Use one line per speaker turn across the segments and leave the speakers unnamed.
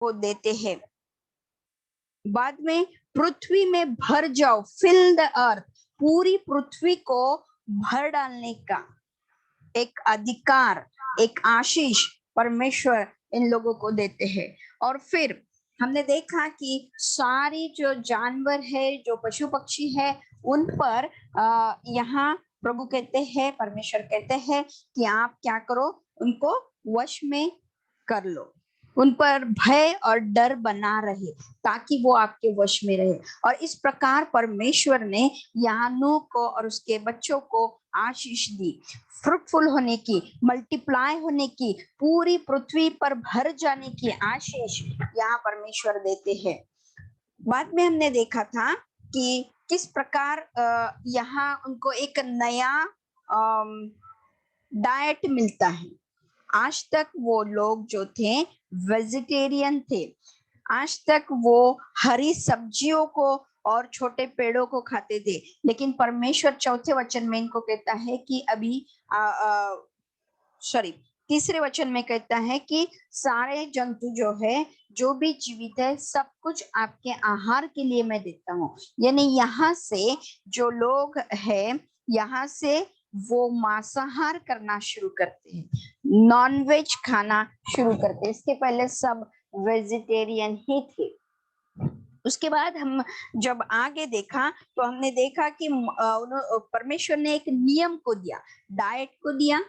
वो देते हैं। बाद में पृथ्वी में भर जाओ, फिल द अर्थ, पूरी पृथ्वी को भर डालने का एक अधिकार, एक आशीष परमेश्वर इन लोगों को देते हैं। और फिर हमने देखा कि सारी जो जानवर है, जो पशु पक्षी है, उन पर यहाँ प्रभु कहते हैं, परमेश्वर कहते हैं कि आप क्या करो, उनको वश में कर लो, उन पर भय और डर बना रहे ताकि वो आपके वश में रहे। और इस प्रकार परमेश्वर ने यानू को और उसके बच्चों को आशीष दी, फ्रूटफुल होने की, मल्टीप्लाई होने की, पूरी पृथ्वी पर भर जाने की आशीष यहाँ परमेश्वर देते हैं। बाद में हमने देखा था कि किस प्रकार यहाँ उनको एक नया डाइट मिलता है। आज तक वो लोग जो थे वेजिटेरियन थे, आज तक वो हरी सब्जियों को और छोटे पेड़ों को खाते थे, लेकिन परमेश्वर चौथे वचन में इनको कहता है कि अभी तीसरे वचन में कहता है कि सारे जंतु जो है, जो भी जीवित है, सब कुछ आपके आहार के लिए मैं देता हूँ। यानी यहाँ से जो लोग हैं, यहाँ से वो मांसाहार करना शुरू करते हैं, नॉनवेज खाना शुरू करते हैं। इसके पहले सब वेजिटेरियन ही थे। उसके बाद हम जब आगे देखा तो हमने देखा कि परमेश्वर ने एक नियम को दिया, डाइट को दिया,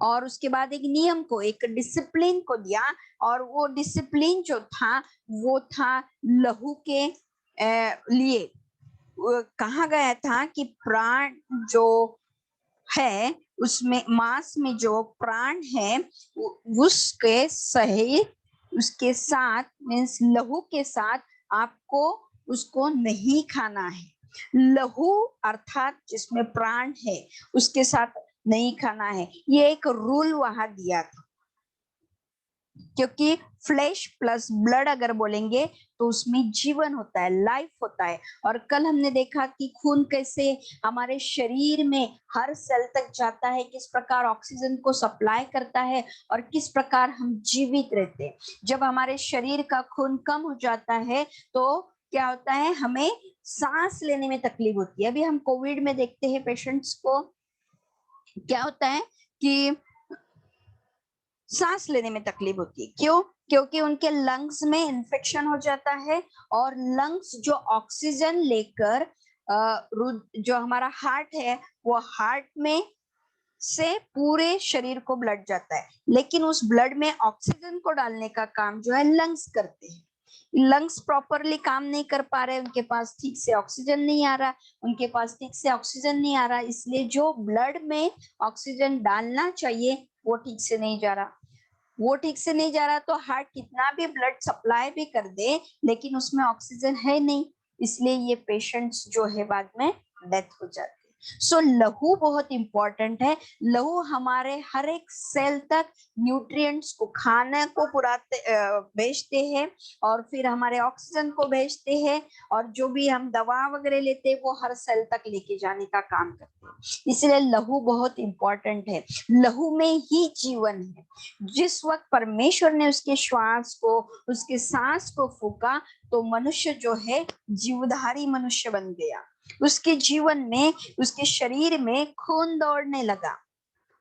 और उसके बाद एक नियम को, एक डिसिप्लिन को दिया। और वो डिसिप्लिन जो था वो था लहू के लिए। कहा गया था कि प्राण जो है, उसमें मांस में जो प्राण है, उसके सहित, उसके साथ, मीन्स लहू के साथ आपको उसको नहीं खाना है। लहू अर्थात जिसमें प्राण है, उसके साथ नहीं खाना है। ये एक रूल वहां दिया था, क्योंकि फ्लैश प्लस ब्लड अगर बोलेंगे तो उसमें जीवन होता है, लाइफ होता है। और कल हमने देखा कि खून कैसे हमारे शरीर में हर सेल तक जाता है, किस प्रकार ऑक्सीजन को सप्लाई करता है और किस प्रकार हम जीवित रहते हैं। जब हमारे शरीर का खून कम हो जाता है तो क्या होता है, हमें सांस लेने में तकलीफ होती है। अभी हम कोविड में देखते हैं पेशेंट्स को, क्या होता है कि सांस लेने में तकलीफ होती है। क्यों? क्योंकि उनके लंग्स में इन्फेक्शन हो जाता है, और लंग्स जो ऑक्सीजन लेकर जो हमारा हार्ट है, वो हार्ट में से पूरे शरीर को ब्लड जाता है, लेकिन उस ब्लड में ऑक्सीजन को डालने का काम जो है लंग्स करते हैं। लंग्स प्रॉपरली काम नहीं कर पा रहे, उनके पास ठीक से ऑक्सीजन नहीं आ रहा, इसलिए जो ब्लड में ऑक्सीजन डालना चाहिए वो ठीक से नहीं जा रहा। तो हार्ट कितना भी ब्लड सप्लाई भी कर दे, लेकिन उसमें ऑक्सीजन है नहीं, इसलिए ये पेशेंट्स जो है बाद में डेथ हो जाती है। सो लहू बहुत इंपॉर्टेंट है। लहू हमारे हर एक सेल तक न्यूट्रिएंट्स को, खाने को भेजते हैं, और फिर हमारे ऑक्सीजन को भेजते हैं, और जो भी हम दवा वगैरह लेते हैं वो हर सेल तक लेके जाने का काम करते हैं। इसलिए लहू बहुत इंपॉर्टेंट है। लहू में ही जीवन है। जिस वक्त परमेश्वर ने उसके श्वास को, उसके सांस को फूका, तो मनुष्य जो है जीवधारी मनुष्य बन गया। उसके जीवन में, उसके शरीर में खून दौड़ने लगा,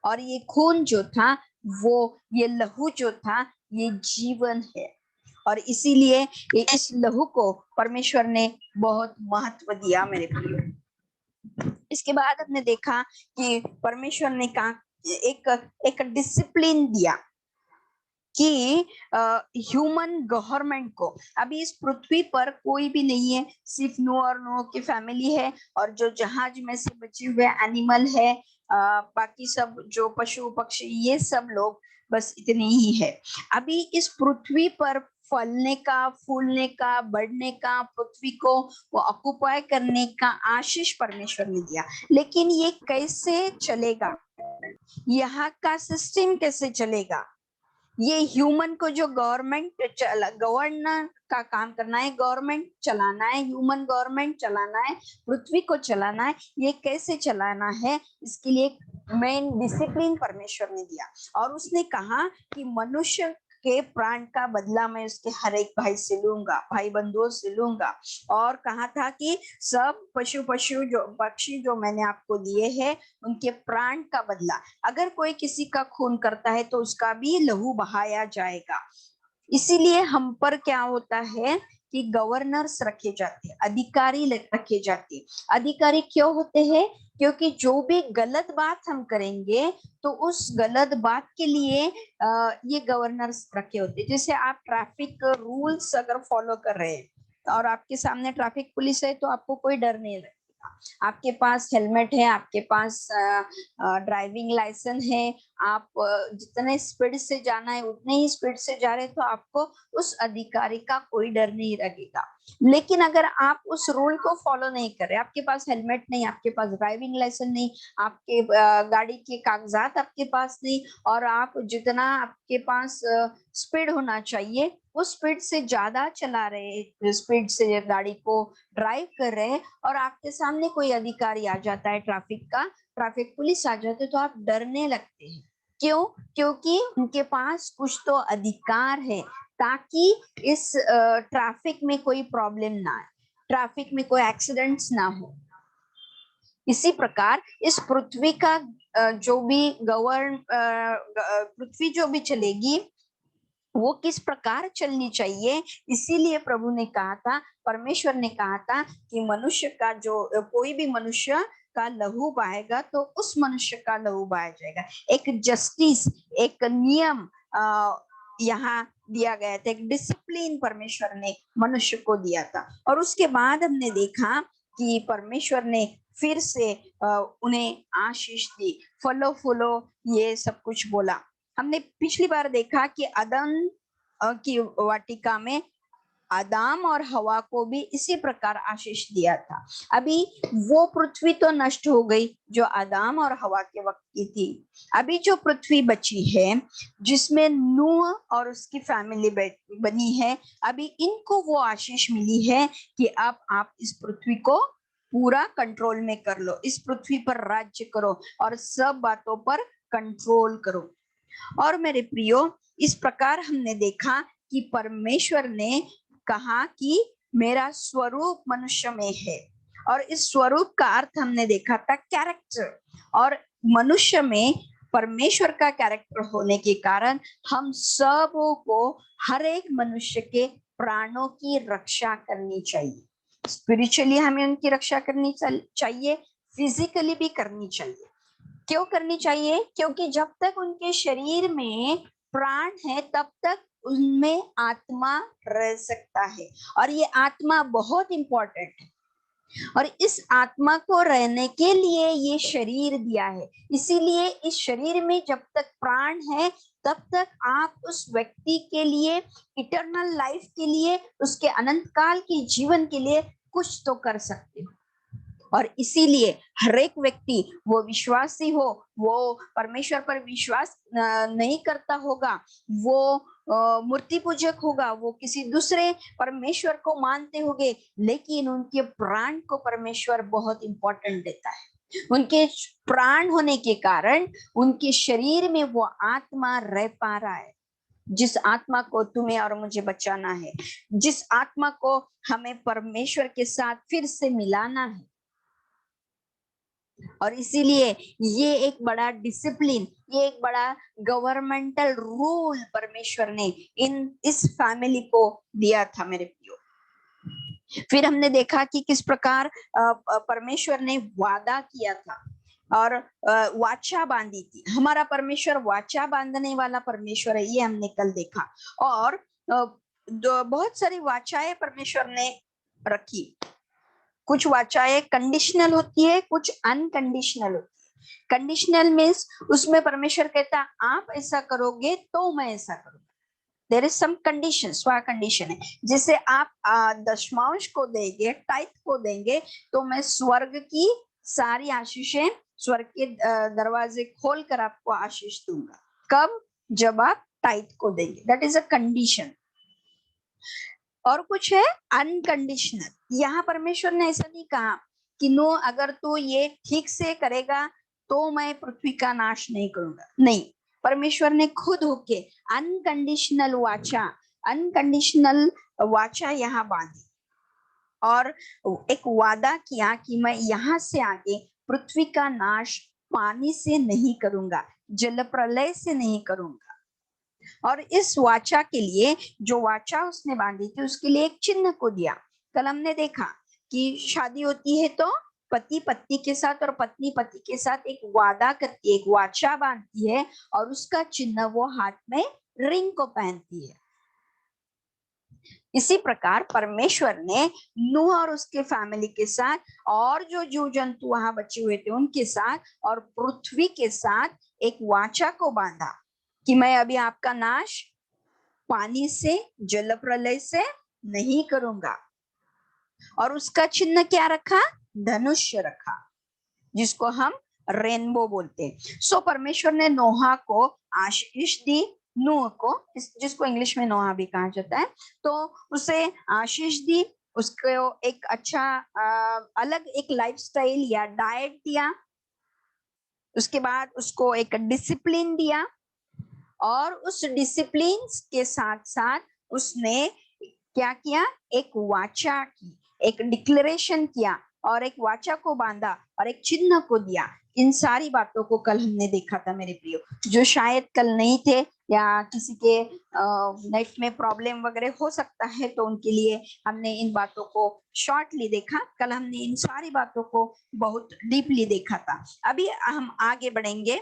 और ये खून जो था, वो ये लहू जो था, ये जीवन है। और इसीलिए इस लहू को परमेश्वर ने बहुत महत्व दिया मेरे प्रिय। इसके बाद हमने देखा कि परमेश्वर ने कहा, एक डिसिप्लिन दिया कि ह्यूमन गवर्नमेंट को, अभी इस पृथ्वी पर कोई भी नहीं है, सिर्फ नूह और नूह की फैमिली है, और जो जहाज में से बचे हुए एनिमल है, बाकी सब जो पशु पक्षी, ये सब लोग, बस इतने ही है। अभी इस पृथ्वी पर फलने का, फूलने का, बढ़ने का, पृथ्वी को वो ऑक्युपाई करने का आशीष परमेश्वर ने दिया। लेकिन ये कैसे चलेगा, यहाँ का सिस्टम कैसे चलेगा? ये ह्यूमन को जो गवर्नर का काम करना है, गवर्नमेंट चलाना है, ह्यूमन गवर्नमेंट चलाना है, पृथ्वी को चलाना है, ये कैसे चलाना है, इसके लिए मेन डिसिप्लिन परमेश्वर ने दिया। और उसने कहा कि मनुष्य के प्राण का बदला मैं उसके हर एक भाई से लूंगा, भाई बंधुओं से लूंगा। और कहा था कि सब पशु जो पक्षी जो मैंने आपको दिए हैं उनके प्राण का बदला, अगर कोई किसी का खून करता है तो उसका भी लहू बहाया जाएगा। इसीलिए हम पर क्या होता है कि गवर्नर्स रखे जाते हैं, अधिकारी रखे जाते हैं। अधिकारी क्यों होते हैं? क्योंकि जो भी गलत बात हम करेंगे तो उस गलत बात के लिए ये गवर्नर्स रखे होते हैं। जैसे आप ट्रैफिक रूल्स अगर फॉलो कर रहे हैं और आपके सामने ट्रैफिक पुलिस है तो आपको कोई डर नहीं लगेगा। आपके पास हेलमेट है, आपके पास ड्राइविंग लाइसेंस है, आप जितने स्पीड से जाना है उतने ही स्पीड से जा रहे हैं तो आपको उस अधिकारी का कोई डर नहीं लगेगा। लेकिन अगर आप उस रूल को फॉलो नहीं कर रहे, आपके पास हेलमेट नहीं, आपके पास ड्राइविंग लाइसेंस नहीं, आपके गाड़ी के कागजात आपके पास नहीं, और आप जितना आपके पास स्पीड होना चाहिए उस स्पीड से ज्यादा चला रहे, स्पीड से गाड़ी को ड्राइव कर रहे हैं, और आपके सामने कोई अधिकारी आ जाता है ट्रैफिक का, ट्रैफिक पुलिस आ जाते तो आप डरने लगते हैं। क्यों? क्योंकि उनके पास कुछ तो अधिकार है ताकि इस ट्रैफिक में कोई प्रॉब्लम ना आए, ट्रैफिक में कोई एक्सीडेंट्स ना हो। इसी प्रकार इस पृथ्वी का जो भी पृथ्वी जो भी चलेगी वो किस प्रकार चलनी चाहिए, इसीलिए प्रभु ने कहा था, परमेश्वर ने कहा था कि मनुष्य का जो कोई भी मनुष्य का लहू बहाएगा तो उस मनुष्य का लहू बहाया जाएगा। एक जस्टिस, एक नियम यहाँ दिया गया था, एक डिसिप्लिन परमेश्वर ने मनुष्य को दिया था। और उसके बाद हमने देखा कि परमेश्वर ने फिर से उन्हें आशीष दी, फलो फूलो ये सब कुछ बोला। हमने पिछली बार देखा कि अदन की वाटिका में आदाम और हवा को भी इसी प्रकार आशीष दिया था। अभी वो पृथ्वी तो नष्ट हो गई जो आदाम और हवा के वक्त की थी। अभी जो पृथ्वी बची है जिसमें नूह और उसकी फैमिली बनी है, अभी इनको वो आशीष मिली है कि अब आप इस पृथ्वी को पूरा कंट्रोल में कर लो, इस पृथ्वी पर राज्य करो और सब बातों पर कंट्रोल करो। और मेरे प्रियो, इस प्रकार हमने देखा कि परमेश्वर ने कहा कि मेरा स्वरूप मनुष्य में है, और इस स्वरूप का अर्थ हमने देखा था कैरेक्टर, और मनुष्य में परमेश्वर का कैरेक्टर होने के कारण हम सबों को, हर एक मनुष्य के प्राणों की रक्षा करनी चाहिए। स्पिरिचुअली हमें उनकी रक्षा करनी चाहिए, फिजिकली भी करनी चाहिए। क्यों करनी चाहिए? क्योंकि जब तक उनके शरीर में प्राण है तब तक उनमें आत्मा रह सकता है, और ये आत्मा बहुत इंपॉर्टेंट है, और इस आत्मा को रहने के लिए ये शरीर दिया है। इसीलिए इस शरीर में जब तक प्राण है तब तक आप उस व्यक्ति के लिए, इटर्नल लाइफ के लिए, उसके अनंत काल के जीवन के लिए कुछ तो कर सकते हो। और इसीलिए हर एक व्यक्ति, वो विश्वासी हो, वो परमेश्वर पर विश्वास नहीं करता होगा, वो मूर्ति पूजक होगा, वो किसी दूसरे परमेश्वर को मानते होंगे, लेकिन उनके प्राण को परमेश्वर बहुत इंपॉर्टेंट देता है। उनके प्राण होने के कारण उनके शरीर में वो आत्मा रह पा रहा है, जिस आत्मा को तुम्हें और मुझे बचाना है, जिस आत्मा को हमें परमेश्वर के साथ फिर से मिलाना है। और इसीलिए ये एक बड़ा डिसिप्लिन, ये एक बड़ा गवर्नमेंटल रूल परमेश्वर ने इस फैमिली को दिया था मेरे प्रियो। फिर हमने देखा कि किस प्रकार परमेश्वर ने वादा किया था और वाचा बांधी थी। हमारा परमेश्वर वाचा बांधने वाला परमेश्वर है, ये हमने कल देखा। और बहुत सारी वाचाएं परमेश्वर ने रखी। कुछ वाचाएं कंडीशनल होती है, कुछ अनकंडीशनल होती है। कंडीशनल मीन्स उसमें परमेश्वर कहता आप ऐसा करोगे तो मैं ऐसा करूंगा। देयर इज सम कंडीशन, स्वा कंडीशन है। जैसे आप दशमांश को देंगे, टाइथ को देंगे, तो मैं स्वर्ग की सारी आशीषें, स्वर्ग के दरवाजे खोलकर आपको आशीष दूंगा। कब? जब आप टाइथ को देंगे। That is a condition. और कुछ है अनकंडीशनल। यहाँ परमेश्वर ने ऐसा नहीं कहा कि नो, अगर तू ये ठीक से करेगा तो मैं पृथ्वी का नाश नहीं करूंगा। नहीं, परमेश्वर ने खुद होके अनकंडीशनल वाचा यहाँ बांधी और एक वादा किया कि मैं यहाँ से आगे पृथ्वी का नाश पानी से नहीं करूंगा, जल प्रलय से नहीं करूंगा। और इस वाचा के लिए, जो वाचा उसने बांधी थी, उसके लिए एक चिन्ह को दिया। कल हमने देखा कि शादी होती है तो पति पत्नी के साथ और पत्नी पति के साथ एक वादा करती है, एक वाचा बांधती है, और उसका चिन्ह वो हाथ में रिंग को पहनती है। इसी प्रकार परमेश्वर ने नूह और उसके फैमिली के साथ और जो जीव जंतु वहां बचे हुए थे उनके साथ और पृथ्वी के साथ एक वाचा को बांधा कि मैं अभी आपका नाश पानी से, जल प्रलय से नहीं करूंगा। और उसका चिन्ह क्या रखा? धनुष्य रखा, जिसको हम रेनबो बोलते हैं। सो परमेश्वर ने नोहा को आशीष दी, नूह को, जिसको इंग्लिश में नोहा भी कहा जाता है, तो उसे आशीष दी, उसको एक अच्छा अलग एक लाइफस्टाइल या डाइट दिया, उसके बाद उसको एक डिसिप्लिन दिया, और उस डिसिप्लिन के साथ साथ उसने क्या किया? एक वाचा की, एक डिक्लेरेशन किया और एक वाचा को बांधा और एक चिन्ह को दिया। इन सारी बातों को कल हमने देखा था मेरे प्रियो। जो शायद कल नहीं थे या किसी के नेट में प्रॉब्लम वगैरह हो सकता है, तो उनके लिए हमने इन बातों को शॉर्टली देखा। कल हमने इन सारी बातों को बहुत डीपली देखा था। अभी हम आगे बढ़ेंगे,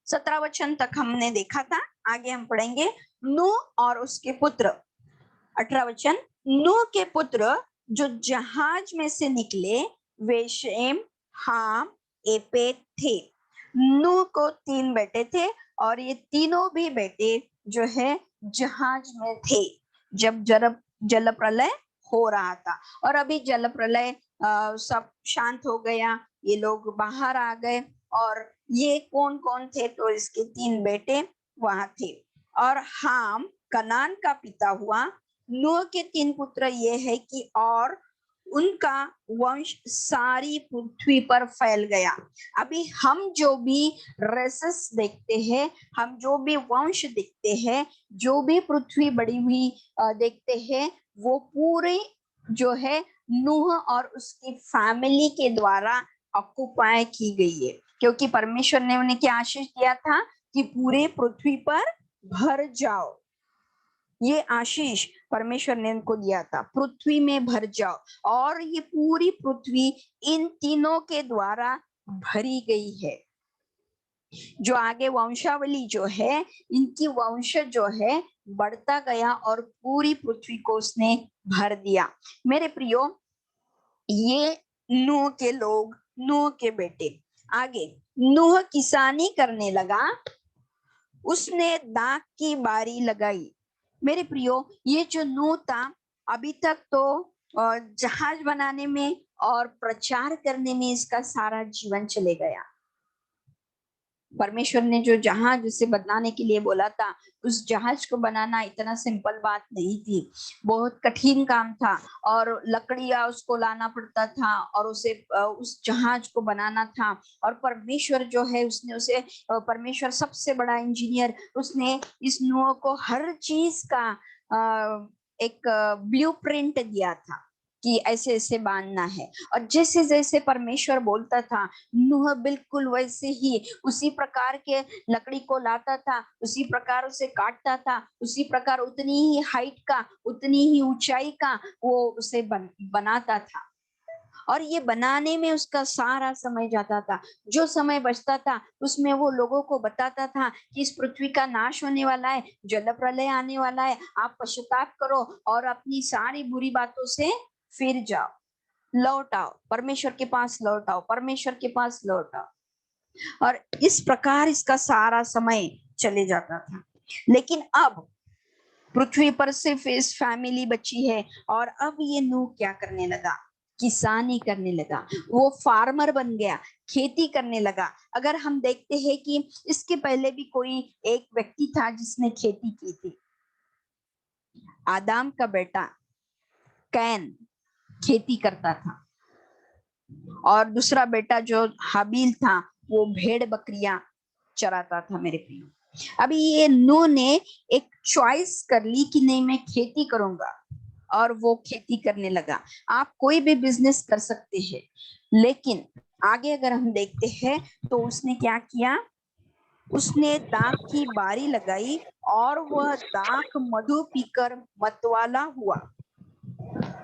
17 वचन तक हमने देखा था, आगे हम पढ़ेंगे नूह और उसके पुत्र। 18 वचन, नूह के पुत्र जो जहाज में से निकले वे शेम, हाम, एपेत थे। नूह को 3 बेटे थे और ये तीनों भी बेटे जो है जहाज में थे जब जल प्रलय हो रहा था। और अभी जल प्रलय सब शांत हो गया, ये लोग बाहर आ गए। और ये कौन कौन थे? तो इसके 3 बेटे वहां थे। और हाम कनान का पिता हुआ। नूह के 3 पुत्र ये है कि और उनका वंश सारी पृथ्वी पर फैल गया। अभी हम जो भी रेसेस देखते हैं, हम जो भी वंश देखते हैं, जो भी पृथ्वी बढ़ी हुई देखते हैं, वो पूरे जो है नूह और उसकी फैमिली के द्वारा ऑक्युपाई की गई है, क्योंकि परमेश्वर ने उन्हें क्या आशीष दिया था कि पूरे पृथ्वी पर भर जाओ। ये आशीष परमेश्वर ने उनको दिया था, पृथ्वी में भर जाओ। और ये पूरी पृथ्वी इन तीनों के द्वारा भरी गई है। जो आगे वंशावली जो है, इनकी वंश जो है बढ़ता गया और पूरी पृथ्वी को उसने भर दिया। मेरे प्रियो, ये नूह के लोग, नूह के बेटे। आगे नूह किसानी करने लगा, उसने दाख की बारी लगाई। मेरे प्रियो, ये जो नूह था, अभी तक तो जहाज बनाने में और प्रचार करने में इसका सारा जीवन चले गया। परमेश्वर ने जो जहाज उसे बनाने के लिए बोला था, उस जहाज को बनाना इतना सिंपल बात नहीं थी, बहुत कठिन काम था। और लकड़ियां उसको लाना पड़ता था और उसे उस जहाज को बनाना था। और परमेश्वर जो है उसने उसे परमेश्वर सबसे बड़ा इंजीनियर, उसने इस नूह को हर चीज का एक ब्लूप्रिंट दिया था कि ऐसे ऐसे बांधना है। और जैसे जैसे परमेश्वर बोलता था, नूह बिल्कुल वैसे ही उसी प्रकार के लकड़ी को लाता था, उसी प्रकार उसे काटता था, उसी प्रकार उतनी ही हाइट का, उतनी ही ऊंचाई का वो उसे बनाता था। और ये बनाने में उसका सारा समय जाता था। जो समय बचता था उसमें वो लोगों को बताता था कि इस पृथ्वी का नाश होने वाला है, जल प्रलय आने वाला है, आप पश्चाताप करो और अपनी सारी बुरी बातों से फिर जाओ, लौट आओ, परमेश्वर के पास लौट आओ, परमेश्वर के पास लौट आओ। और इस प्रकार इसका सारा समय चले जाता था। लेकिन अब पृथ्वी पर सिर्फ इस फैमिली बची है। और अब ये नूह क्या करने लगा? किसानी करने लगा, वो फार्मर बन गया, खेती करने लगा। अगर हम देखते हैं कि इसके पहले भी कोई एक व्यक्ति था जिसने खेती की थी, आदम का बेटा कैन खेती करता था। और दूसरा बेटा जो हाबिल था, वो भेड़ बकरियां चराता था मेरे प्रियो। अभी ये नूह ने एक चॉइस कर ली कि नहीं मैं खेती करूंगा, और वो खेती करने लगा। आप कोई भी बिजनेस कर सकते हैं, लेकिन आगे अगर हम देखते हैं तो उसने क्या किया, उसने दाख की बारी लगाई और वह दाख मधु पीकर मतवाला हुआ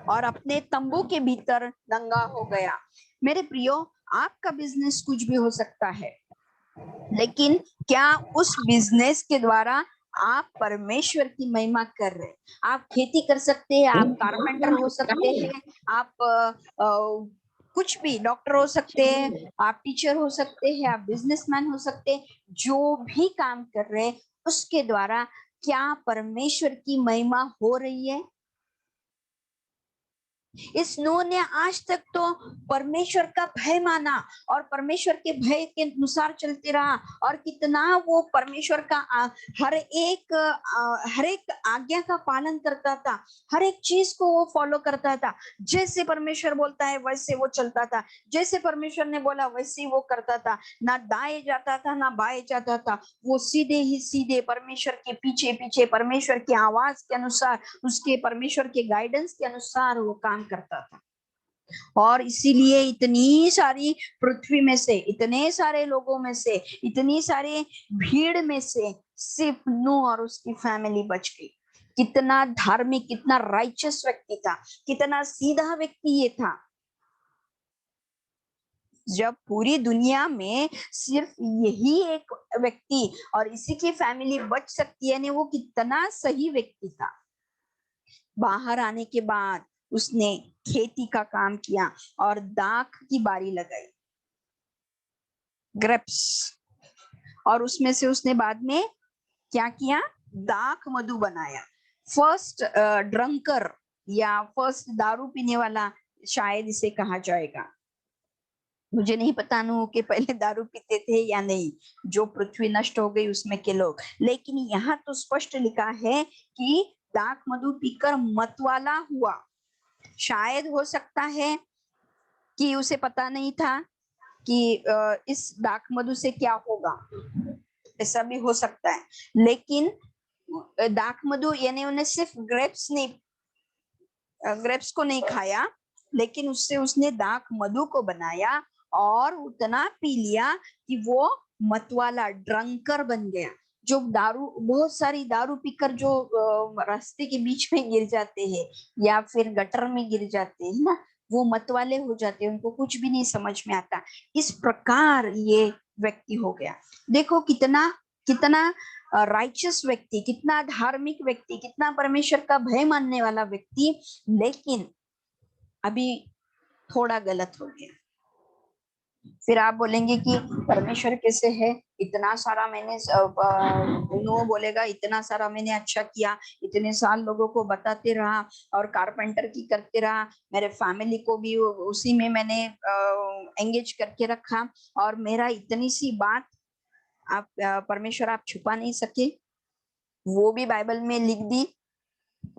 और अपने तंबू के भीतर नंगा हो गया। मेरे प्रियो, आपका बिजनेस कुछ भी हो सकता है, लेकिन क्या उस बिजनेस के द्वारा आप परमेश्वर की महिमा कर रहे हैं? आप खेती कर सकते हैं, आप कारपेंटर हो सकते हैं, आप कुछ भी डॉक्टर हो सकते हैं, आप टीचर हो सकते हैं, आप बिजनेसमैन हो सकते हैं। जो भी काम कर रहे हैं उसके द्वारा क्या परमेश्वर की महिमा हो रही है? इस नूह ने आज तक तो परमेश्वर का भय माना और परमेश्वर के भय के अनुसार चलते रहा, और कितना वो परमेश्वर का हर एक आज्ञा का पालन करता था, हर एक चीज को वो फॉलो करता था। जैसे परमेश्वर बोलता है वैसे वो चलता था, जैसे परमेश्वर ने बोला वैसे ही वो करता था। ना दाएं जाता था ना बाएं जाता था, वो सीधे ही सीधे परमेश्वर के पीछे पीछे, परमेश्वर की आवाज के अनुसार, उसके परमेश्वर के गाइडेंस के अनुसार वो काम करता था। और इसीलिए इतनी सारी पृथ्वी में से, इतने सारे लोगों में से, इतनी सारी भीड़ में से सिर्फ नूह और उसकी फैमिली बच गई। कितना धार्मिक, कितना राइचस व्यक्ति था, कितना सीधा व्यक्ति ये था। जब पूरी दुनिया में सिर्फ यही एक व्यक्ति और इसी की फैमिली बच सकती है, वो कितना सही व्यक्ति था। बाहर आने के बाद उसने खेती का काम किया और दाख की बारी लगाई, ग्रेप्स, और उसमें से उसने बाद में क्या किया, दाख मधु बनाया। फर्स्ट ड्रंकर या फर्स्ट दारू पीने वाला शायद इसे कहा जाएगा। मुझे नहीं पता नूह के पहले दारू पीते थे या नहीं, जो पृथ्वी नष्ट हो गई उसमें के लोग, लेकिन यहाँ तो स्पष्ट लिखा है कि दाख मधु पीकर मतवाला हुआ। शायद हो सकता है कि उसे पता नहीं था कि इस दाख मधु से क्या होगा, ऐसा भी हो सकता है। लेकिन दाख मधु यानी उन्हें सिर्फ ग्रेप्स को नहीं खाया, लेकिन उससे उसने दाख मधु को बनाया और उतना पी लिया कि वो मतवाला, ड्रंकर बन गया। जो दारू, बहुत सारी दारू पीकर जो रास्ते के बीच में गिर जाते हैं या फिर गटर में गिर जाते हैं ना, वो मतवाले हो जाते हैं, उनको कुछ भी नहीं समझ में आता। इस प्रकार ये व्यक्ति हो गया। देखो कितना कितना राइचस व्यक्ति, कितना धार्मिक व्यक्ति, कितना परमेश्वर का भय मानने वाला व्यक्ति, लेकिन अभी थोड़ा गलत हो गया। फिर आप बोलेंगे कि परमेश्वर कैसे है, इतना सारा मैंने नो बोलेगा इतना सारा मैंने अच्छा किया, इतने साल लोगों को बताते रहा और कारपेंटर की करते रहा, मेरे फैमिली को भी उसी में मैंने एंगेज करके रखा, और मेरा इतनी सी बात आप परमेश्वर आप छुपा नहीं सके, वो भी बाइबल में लिख दी।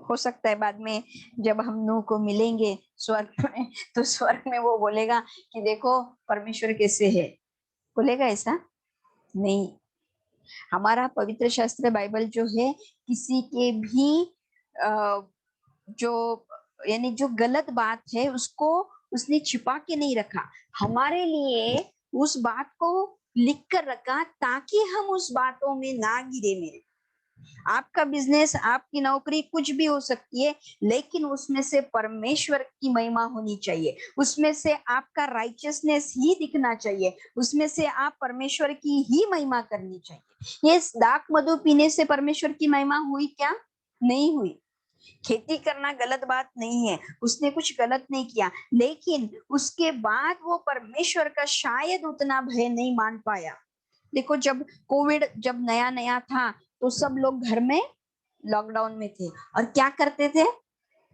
हो सकता है बाद में जब हम नूह को मिलेंगे स्वर्ग में, तो स्वर्ग में वो बोलेगा कि देखो परमेश्वर कैसे है, बोलेगा ऐसा नहीं। हमारा पवित्र शास्त्र बाइबल जो है, किसी के भी जो यानी जो गलत बात है उसको उसने छिपा के नहीं रखा, हमारे लिए उस बात को लिख कर रखा ताकि हम उस बातों में ना गिरे। मेरे, आपका बिजनेस, आपकी नौकरी कुछ भी हो सकती है, लेकिन उसमें से परमेश्वर की महिमा होनी चाहिए, उसमें से आपका राइचियसनेस ही दिखना चाहिए, उसमें से आप परमेश्वर की ही महिमा करनी चाहिए। ये दाख मधु पीने से परमेश्वर की महिमा हुई क्या? नहीं हुई। खेती करना गलत बात नहीं है, उसने कुछ गलत नहीं किया, लेकिन उसके बाद वो परमेश्वर का शायद उतना भय नहीं मान पाया। देखो जब कोविड जब नया नया था तो सब लोग घर में लॉकडाउन में थे, और क्या करते थे,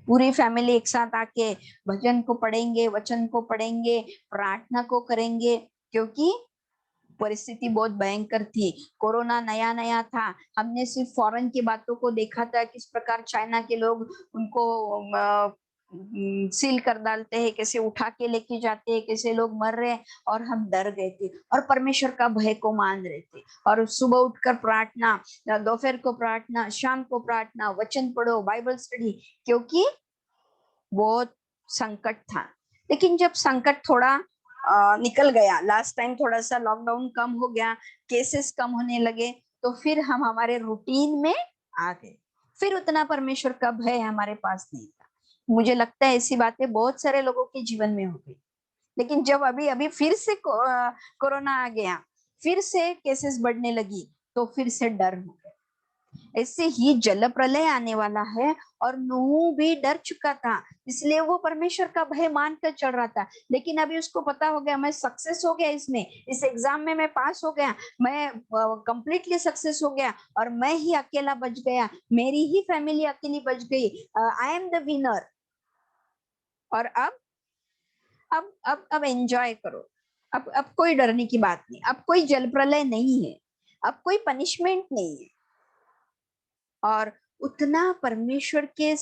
पूरी फैमिली एक साथ आके भजन को पढ़ेंगे, वचन को पढ़ेंगे, प्रार्थना को करेंगे, क्योंकि परिस्थिति बहुत भयंकर थी। कोरोना नया नया था, हमने सिर्फ फॉरेन की बातों को देखा था, किस प्रकार चाइना के लोग उनको सील कर डालते हैं, कैसे उठा के लेके जाते हैं, कैसे लोग मर रहे हैं, और हम डर गए थे और परमेश्वर का भय को मान रहे थे। और सुबह उठकर प्रार्थना, दोपहर को प्रार्थना, शाम को प्रार्थना, वचन पढ़ो, बाइबल स्टडी, क्योंकि बहुत संकट था। लेकिन जब संकट थोड़ा निकल गया, लास्ट टाइम थोड़ा सा लॉकडाउन कम हो गया, केसेस कम होने लगे, तो फिर हम हमारे रूटीन में आ गए। फिर उतना परमेश्वर का भय हमारे पास नहीं था। मुझे लगता है ऐसी बातें बहुत सारे लोगों के जीवन में हो गई। लेकिन जब अभी अभी फिर से कोरोना आ गया, फिर से केसेस बढ़ने लगी, तो फिर से डर हो गया। ऐसे ही जल प्रलय आने वाला है, और नूह भी डर चुका था, इसलिए वो परमेश्वर का भय मानकर चल रहा था। लेकिन अभी उसको पता हो गया, मैं सक्सेस हो गया, इसमें इस एग्जाम में मैं पास हो गया, मैं कंप्लीटली सक्सेस हो गया, और मैं ही अकेला बच गया, मेरी ही फैमिली अकेली बच गई, आई एम द विनर। और अब एंजॉय करो। अब कोई डरने की बात नहीं, अब कोई जल प्रलय नहीं है, अब कोई पनिशमेंट नहीं है। और उतना परमेश्वर के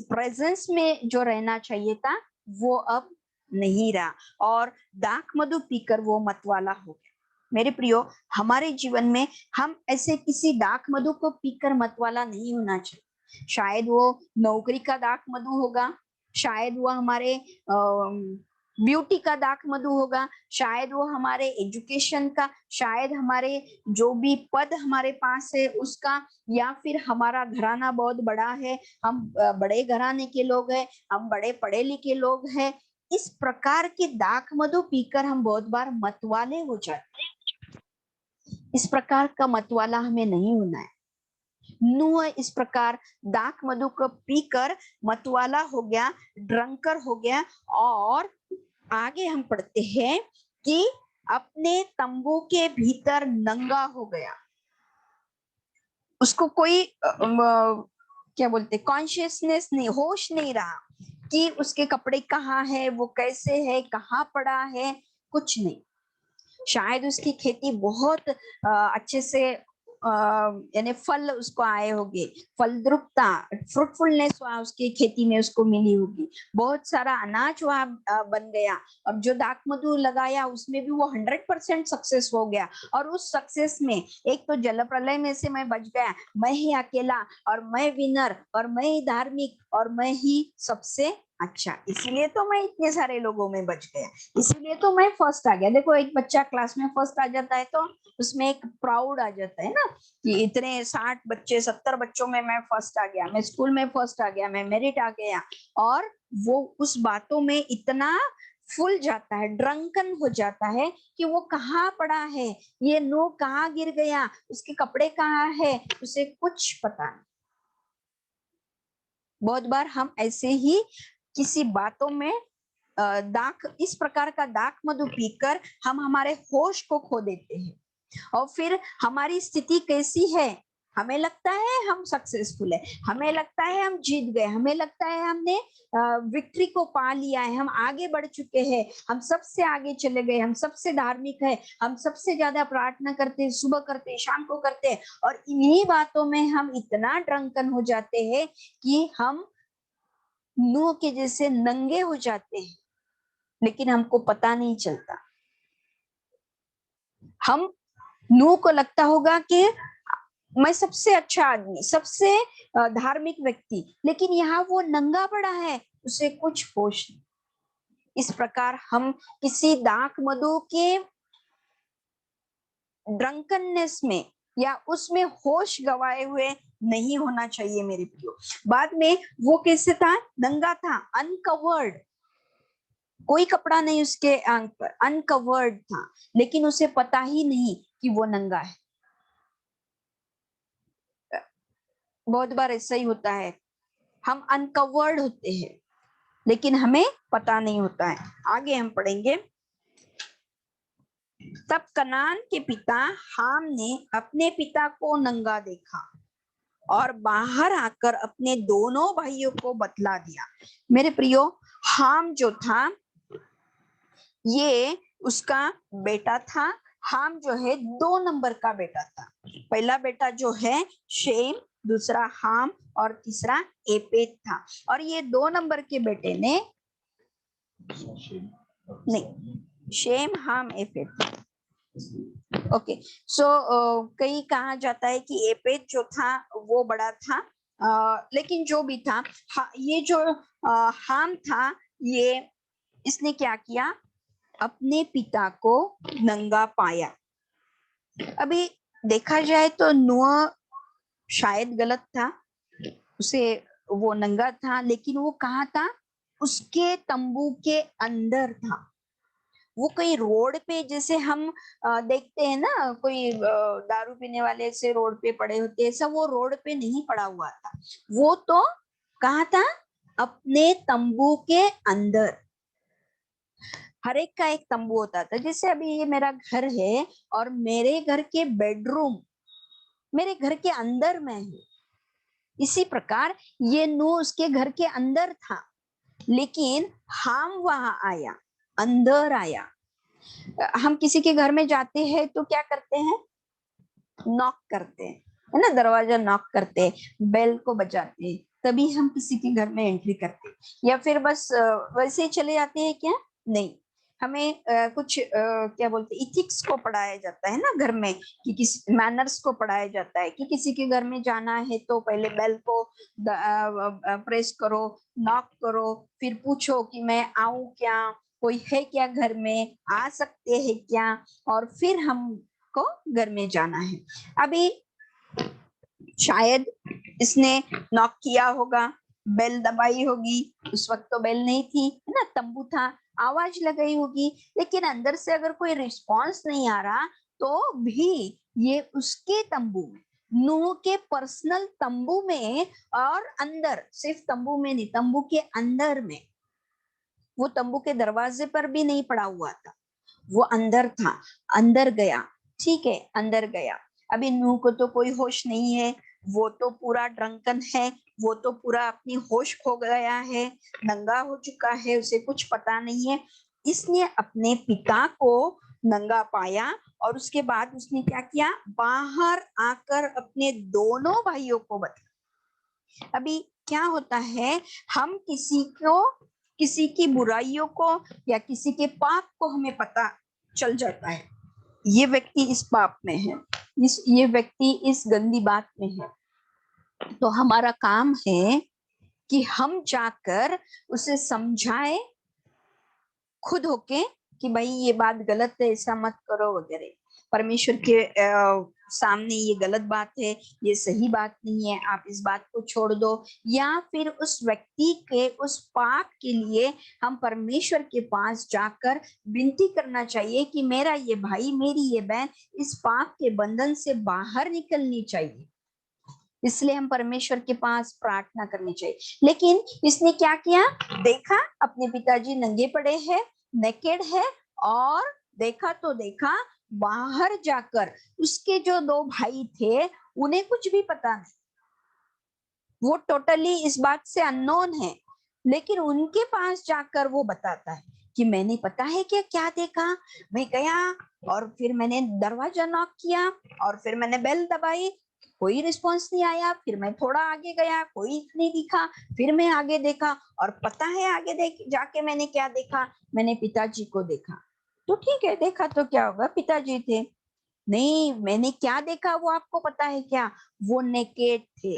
प्रेजेंस में जो रहना चाहिए था, वो अब नहीं रहा, और दाख मधु पीकर वो मतवाला हो गया। मेरे प्रियो, हमारे जीवन में हम ऐसे किसी दाख मधु को पीकर मतवाला नहीं होना चाहिए। शायद वो नौकरी का दाख मधु होगा, शायद वो हमारे ब्यूटी का दाख मधु होगा, शायद वो हमारे एजुकेशन का, शायद हमारे जो भी पद हमारे पास है उसका, या फिर हमारा घराना बहुत बड़ा है, हम बड़े घराने के लोग हैं, हम बड़े पढ़े लिखे लोग हैं। इस प्रकार के दाख मधु पीकर हम बहुत बार मतवाले हो जाते हैं। इस प्रकार का मतवाला हमें नहीं होना है। नूह इस प्रकार दाख मधु को पीकर मतवाला हो गया, ड्रंकर हो गया, और आगे हम पढ़ते हैं कि अपने तंबू के भीतर नंगा हो गया। उसको कोई क्या बोलते, कॉन्शियसनेस नहीं, होश नहीं रहा कि उसके कपड़े कहाँ है, वो कैसे है, कहाँ पड़ा है, कुछ नहीं। शायद उसकी खेती बहुत अच्छे से यानी फल उसको आए होंगे, फलद्रुपता, फ्रूटफुलनेस वहां उसकी खेती में उसको मिली होगी, बहुत सारा अनाज वहां बन गया। और जो दाख मधु लगाया उसमें भी वो 100% सक्सेस हो गया। और उस सक्सेस में एक तो जल प्रलय में से मैं बच गया, मैं ही अकेला, और मैं विनर, और मैं ही धार्मिक, और मैं ही सबसे अच्छा, इसीलिए तो मैं इतने सारे लोगों में बच गया, इसीलिए तो मैं फर्स्ट आ गया। देखो, एक बच्चा क्लास में फर्स्ट आ जाता है तो उसमें एक प्राउड आ जाता है ना, कि इतने 60 बच्चे 70 बच्चों में मैं फर्स्ट आ गया, मैं स्कूल में फर्स्ट आ गया, मैं मेरिट आ गया। और वो उस बातों में इतना फूल जाता है, ड्रंकन हो जाता है, कि वो कहाँ पड़ा है, ये नूह कहाँ गिर गया, उसके कपड़े कहाँ है, उसे कुछ पता नहीं। बहुत बार हम ऐसे ही किसी बातों में दाख, इस प्रकार का दाख मधु पीकर हम हमारे होश को खो देते हैं। और फिर हमारी स्थिति कैसी है, हमें लगता है हम सक्सेसफुल है, हमें लगता है हम जीत गए, हमें लगता है हमने विक्ट्री को पा लिया है, हम आगे बढ़ चुके हैं, हम सबसे आगे चले गए, हम सबसे धार्मिक है, हम सबसे ज्यादा प्रार्थना करते हैं, सुबह करते हैं, शाम को करते हैं। और इन्हीं बातों में हम इतना ड्रंकन हो जाते हैं कि हम नूह के जैसे नंगे हो जाते हैं, लेकिन हमको पता नहीं चलता। हम नूह को लगता होगा कि मैं सबसे अच्छा आदमी, सबसे धार्मिक व्यक्ति, लेकिन यहाँ वो नंगा पड़ा है, उसे कुछ होश नहीं। इस प्रकार हम किसी दाख मधु के ड्रंकननेस में या उसमें होश गवाए हुए नहीं होना चाहिए मेरे प्रियो। बाद में वो कैसे था, नंगा था, अनकवर्ड, कोई कपड़ा नहीं उसके आंख पर, अनकवर्ड था, लेकिन उसे पता ही नहीं कि वो नंगा है। बहुत बार ऐसा ही होता है, हम अनकवर्ड होते हैं लेकिन हमें पता नहीं होता है। आगे हम पढ़ेंगे, तब कनान के पिता हाम ने अपने पिता को नंगा देखा और बाहर आकर अपने दोनों भाइयों को बतला दिया। मेरे प्रियो, हाम जो था ये उसका बेटा था। हाम जो है 2 नंबर का बेटा था। पहला बेटा जो है शेम, दूसरा हाम और तीसरा एपेत था। और ये 2 नंबर के बेटे ने नहीं, शेम हाम एपेत। ओके, सो कई कहा जाता है कि एपेत जो था वो बड़ा था, लेकिन जो भी था, ये जो हाम था, ये इसने क्या किया, अपने पिता को नंगा पाया। अभी देखा जाए तो नूह शायद गलत था, उसे वो नंगा था, लेकिन वो कहाँ था, उसके तंबू के अंदर था। वो कोई रोड पे जैसे हम देखते हैं ना, कोई दारू पीने वाले से रोड पे पड़े होते, ऐसा वो रोड पे नहीं पड़ा हुआ था। वो तो कहाँ था, अपने तंबू के अंदर। हर एक का एक तंबू होता था। जैसे अभी ये मेरा घर है और मेरे घर के बेडरूम मेरे घर के अंदर में है, इसी प्रकार ये नूह उसके घर के अंदर था, लेकिन हम वहां आया, अंदर आया। हम किसी के घर में जाते हैं तो क्या करते हैं, नॉक करते हैं, है ना, दरवाजा नॉक करते हैं, बेल को बजाते हैं, तभी हम किसी के घर में एंट्री करते हैं। या फिर बस वैसे ही चले जाते हैं क्या, नहीं, हमें कुछ क्या बोलते हैं, इथिक्स को पढ़ाया जाता है ना घर में, कि किसी मैनर्स को पढ़ाया जाता है कि किसी के घर में जाना है तो पहले बेल को प्रेस करो, नॉक करो, फिर पूछो कि मैं आऊं क्या, कोई है क्या घर में, आ सकते हैं क्या, और फिर हमको घर में जाना है। अभी शायद इसने नॉक किया होगा, बेल दबाई होगी, उस वक्त तो बेल नहीं थी, है ना, तंबू था, आवाज लगाई होगी, लेकिन अंदर से अगर कोई रिस्पांस नहीं आ रहा तो भी ये उसके तंबू में, नूह के पर्सनल तंबू में, और अंदर सिर्फ तंबू में नहीं, तंबू के अंदर में, वो तंबू के दरवाजे पर भी नहीं पड़ा हुआ था, वो अंदर था, अंदर गया, ठीक है, अंदर गया। अभी नूह को तो कोई होश नहीं है, वो तो पूरा ड्रंकन है, वो तो पूरा अपनी होश खो गया है, नंगा हो चुका है, उसे कुछ पता नहीं है। इसने अपने पिता को नंगा पाया और उसके बाद उसने क्या किया, बाहर आकर अपने दोनों भाइयों को बताया। अभी क्या होता है, हम किसी की बुराइयों को या किसी के पाप को हमें पता चल जाता है, ये व्यक्ति इस पाप में है, ये व्यक्ति इस गंदी बात में है, तो हमारा काम है कि हम जाकर उसे समझाए खुद होके कि भाई ये बात गलत है, ऐसा मत करो वगैरह। परमेश्वर के सामने ये गलत बात है, ये सही बात नहीं है, आप इस बात को छोड़ दो। या फिर उस व्यक्ति के उस पाप के लिए हम परमेश्वर के पास जाकर विनती करना चाहिए कि मेरा ये भाई, मेरी ये बहन इस पाप के बंधन से बाहर निकलनी चाहिए, इसलिए हम परमेश्वर के पास प्रार्थना करनी चाहिए। लेकिन इसने क्या किया, देखा अपने पिताजी नंगे पड़े हैं, नेकेड है, और देखा तो देखा, बाहर जाकर उसके जो 2 भाई थे उन्हें कुछ भी पता नहीं, वो टोटली इस बात से अननोन है, लेकिन उनके पास जाकर वो बताता है कि मैंने पता है क्या क्या देखा, मैं गया और फिर मैंने दरवाजा नॉक किया और फिर मैंने बेल दबाई, कोई रिस्पांस नहीं आया, फिर मैं थोड़ा आगे गया, कोई नहीं दिखा, फिर मैं आगे देखा, और पता है आगे जाके मैंने क्या देखा, मैंने पिताजी को देखा। तो ठीक है, देखा तो क्या होगा, पिताजी थे। नहीं, मैंने क्या देखा वो आपको पता है क्या, वो नेकेड थे,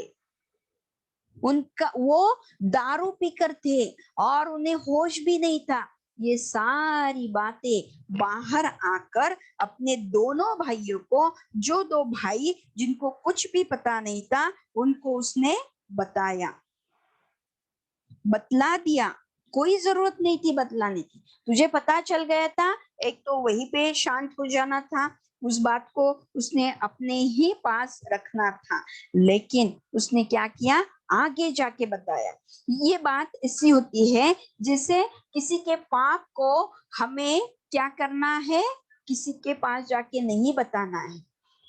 उनका वो दारू पीकर थे और उन्हें होश भी नहीं था। ये सारी बातें बाहर आकर अपने दोनों भाइयों को, जो 2 भाई जिनको कुछ भी पता नहीं था, उनको उसने बताया, बतला दिया। कोई जरूरत नहीं थी बतलाने की, तुझे पता चल गया था, एक तो वहीं पे शांत हो जाना था, उस बात को उसने अपने ही पास रखना था, लेकिन उसने क्या किया, आगे जाके बताया। ये बात ऐसी होती है जैसे किसी के पाप को हमें क्या करना है, किसी के पास जाके नहीं बताना है।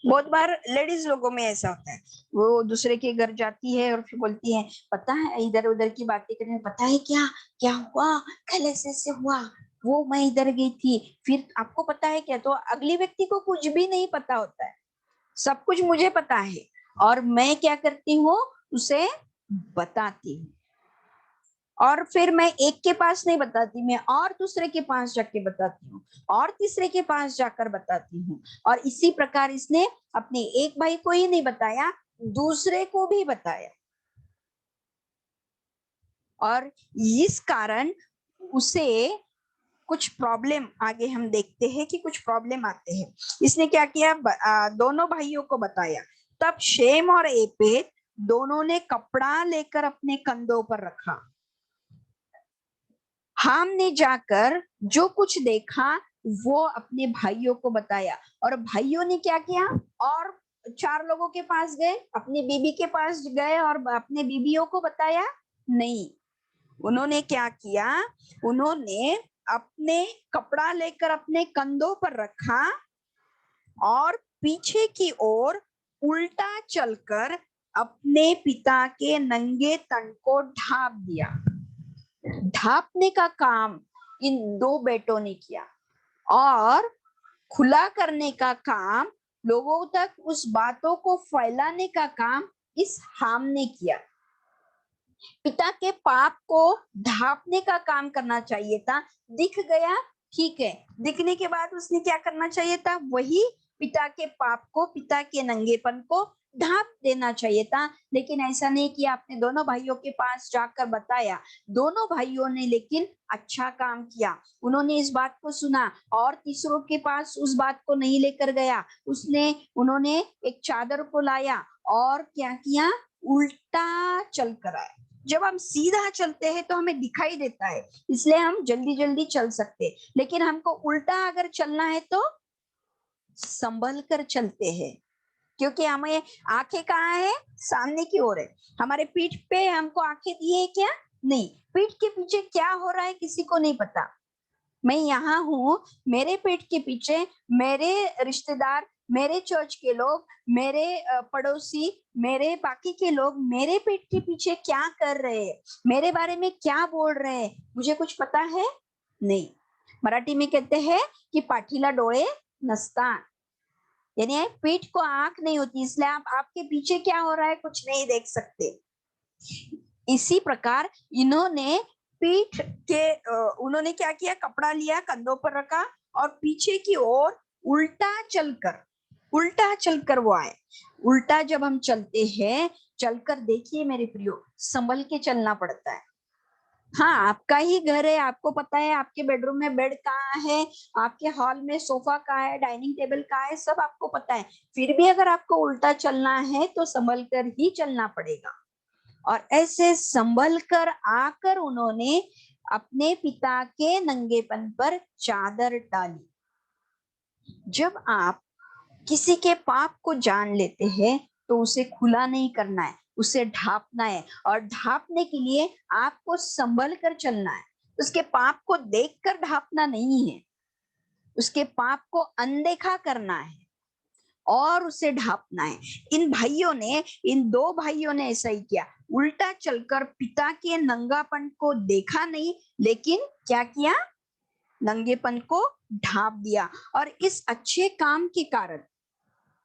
बहुत बार लेडीज लोगों में ऐसा होता है, वो दूसरे के घर जाती है और फिर बोलती है, पता है, इधर उधर की बातें करने, पता है क्या क्या हुआ, कल ऐसे हुआ, वो मैं इधर गई थी, फिर आपको पता है क्या, तो अगली व्यक्ति को कुछ भी नहीं पता होता है, सब कुछ मुझे पता है, और मैं क्या करती हूँ, उसे बताती हूँ। और फिर मैं एक के पास नहीं बताती, मैं और दूसरे के पास जाके बताती हूँ, और तीसरे के पास जाकर बताती हूँ। और इसी प्रकार इसने अपने एक भाई को ही नहीं बताया, दूसरे को भी बताया। और इस कारण उसे कुछ प्रॉब्लम, आगे हम देखते हैं कि कुछ प्रॉब्लम आते हैं। इसने क्या किया, दोनों भाइयों को बताया। तब शेम और एपेत दोनों ने कपड़ा लेकर अपने कंधों पर रखा। हाम ने जाकर जो कुछ देखा वो अपने भाइयों को बताया। और भाइयों ने क्या किया, और 4 लोगों के पास गए, अपनी बीबी के पास गए और अपने बीबियों को बताया नहीं। उन्होंने क्या किया, उन्होंने अपने कपड़ा लेकर अपने कंधों पर रखा और पीछे की ओर उल्टा चलकर अपने पिता के नंगे तन को ढाप दिया। ढापने का काम इन 2 बेटों ने किया, और खुला करने का काम, लोगों तक उस बातों को फैलाने का काम इस हाम ने किया। पिता के पाप को ढांपने का काम करना चाहिए था। दिख गया, ठीक है, दिखने के बाद उसने क्या करना चाहिए था, वही पिता के पाप को, पिता के नंगेपन को ढांप देना चाहिए था। लेकिन ऐसा नहीं किया, आपने दोनों भाइयों के पास जाकर बताया। दोनों भाइयों ने लेकिन अच्छा काम किया, उन्होंने इस बात को सुना और तीसरों के पास उस बात को नहीं लेकर गया। उन्होंने एक चादर को लाया और क्या किया, उल्टा चल कर आया। जब हम सीधा चलते हैं तो हमें दिखाई देता है, इसलिए हम जल्दी जल्दी चल सकते हैं। लेकिन हमको उल्टा अगर चलना है तो संभल कर चलते हैं, क्योंकि हमें आंखें कहाँ है, सामने की ओर है। हमारे पीठ पे हमको आंखें दी है क्या, नहीं। पीठ के पीछे क्या हो रहा है किसी को नहीं पता। मैं यहाँ हूँ, मेरे पीठ के पीछे मेरे रिश्तेदार, मेरे चर्च के लोग, मेरे पड़ोसी, मेरे बाकी के लोग मेरे पीठ के पीछे क्या कर रहे हैं, मेरे बारे में क्या बोल रहे हैं, मुझे कुछ पता है नहीं। मराठी में कहते हैं कि पाठीला डोळे नसतात, यानी पीठ को आंख नहीं होती, इसलिए आप आपके पीछे क्या हो रहा है कुछ नहीं देख सकते। इसी प्रकार इन्होंने पीठ के उन्होंने क्या किया, कपड़ा लिया, कंधों पर रखा और पीछे की ओर उल्टा चलकर वो आए। उल्टा जब हम चलते हैं, चलकर देखिए मेरे प्रियो, संभल के चलना पड़ता है। हाँ, आपका ही घर है, आपको पता है आपके बेडरूम में बेड कहाँ है, आपके हॉल में सोफा कहाँ है, डाइनिंग टेबल कहाँ है, सब आपको पता है। फिर भी अगर आपको उल्टा चलना है तो संभल कर ही चलना पड़ेगा। और ऐसे संभल कर आकर उन्होंने अपने पिता के नंगेपन पर चादर डाली। जब आप किसी के पाप को जान लेते हैं तो उसे खुला नहीं करना है, उसे ढांपना है। और ढांपने के लिए आपको संभल कर चलना है, उसके पाप को देखकर ढांपना नहीं है, उसके पाप को अनदेखा करना है और उसे ढांपना है। इन 2 भाइयों ने ऐसा ही किया, उल्टा चलकर पिता के नंगापन को देखा नहीं, लेकिन क्या किया, नंगेपन को ढांप दिया। और इस अच्छे काम के कारण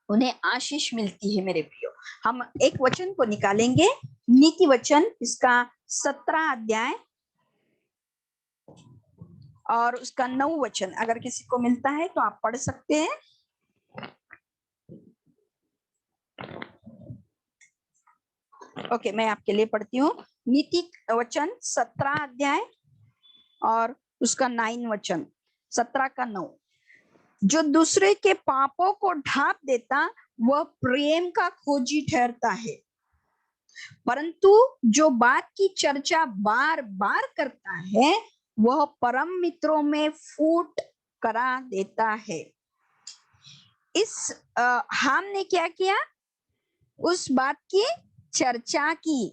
उन्हें आशीष मिलती है मेरे प्रियो। हम एक वचन को निकालेंगे, नीति वचन, इसका 17 अध्याय और उसका 9 वचन, अगर किसी को मिलता है तो आप पढ़ सकते हैं। ओके, मैं आपके लिए पढ़ती हूँ। नीति वचन 17 अध्याय और उसका 9 वचन, 17 का 9। जो दूसरे के पापों को ढांप देता वह प्रेम का खोजी ठहरता है, परंतु जो बात की चर्चा बार बार करता है वह परम मित्रों में फूट करा देता है। इस हाम ने क्या किया, उस बात की चर्चा की,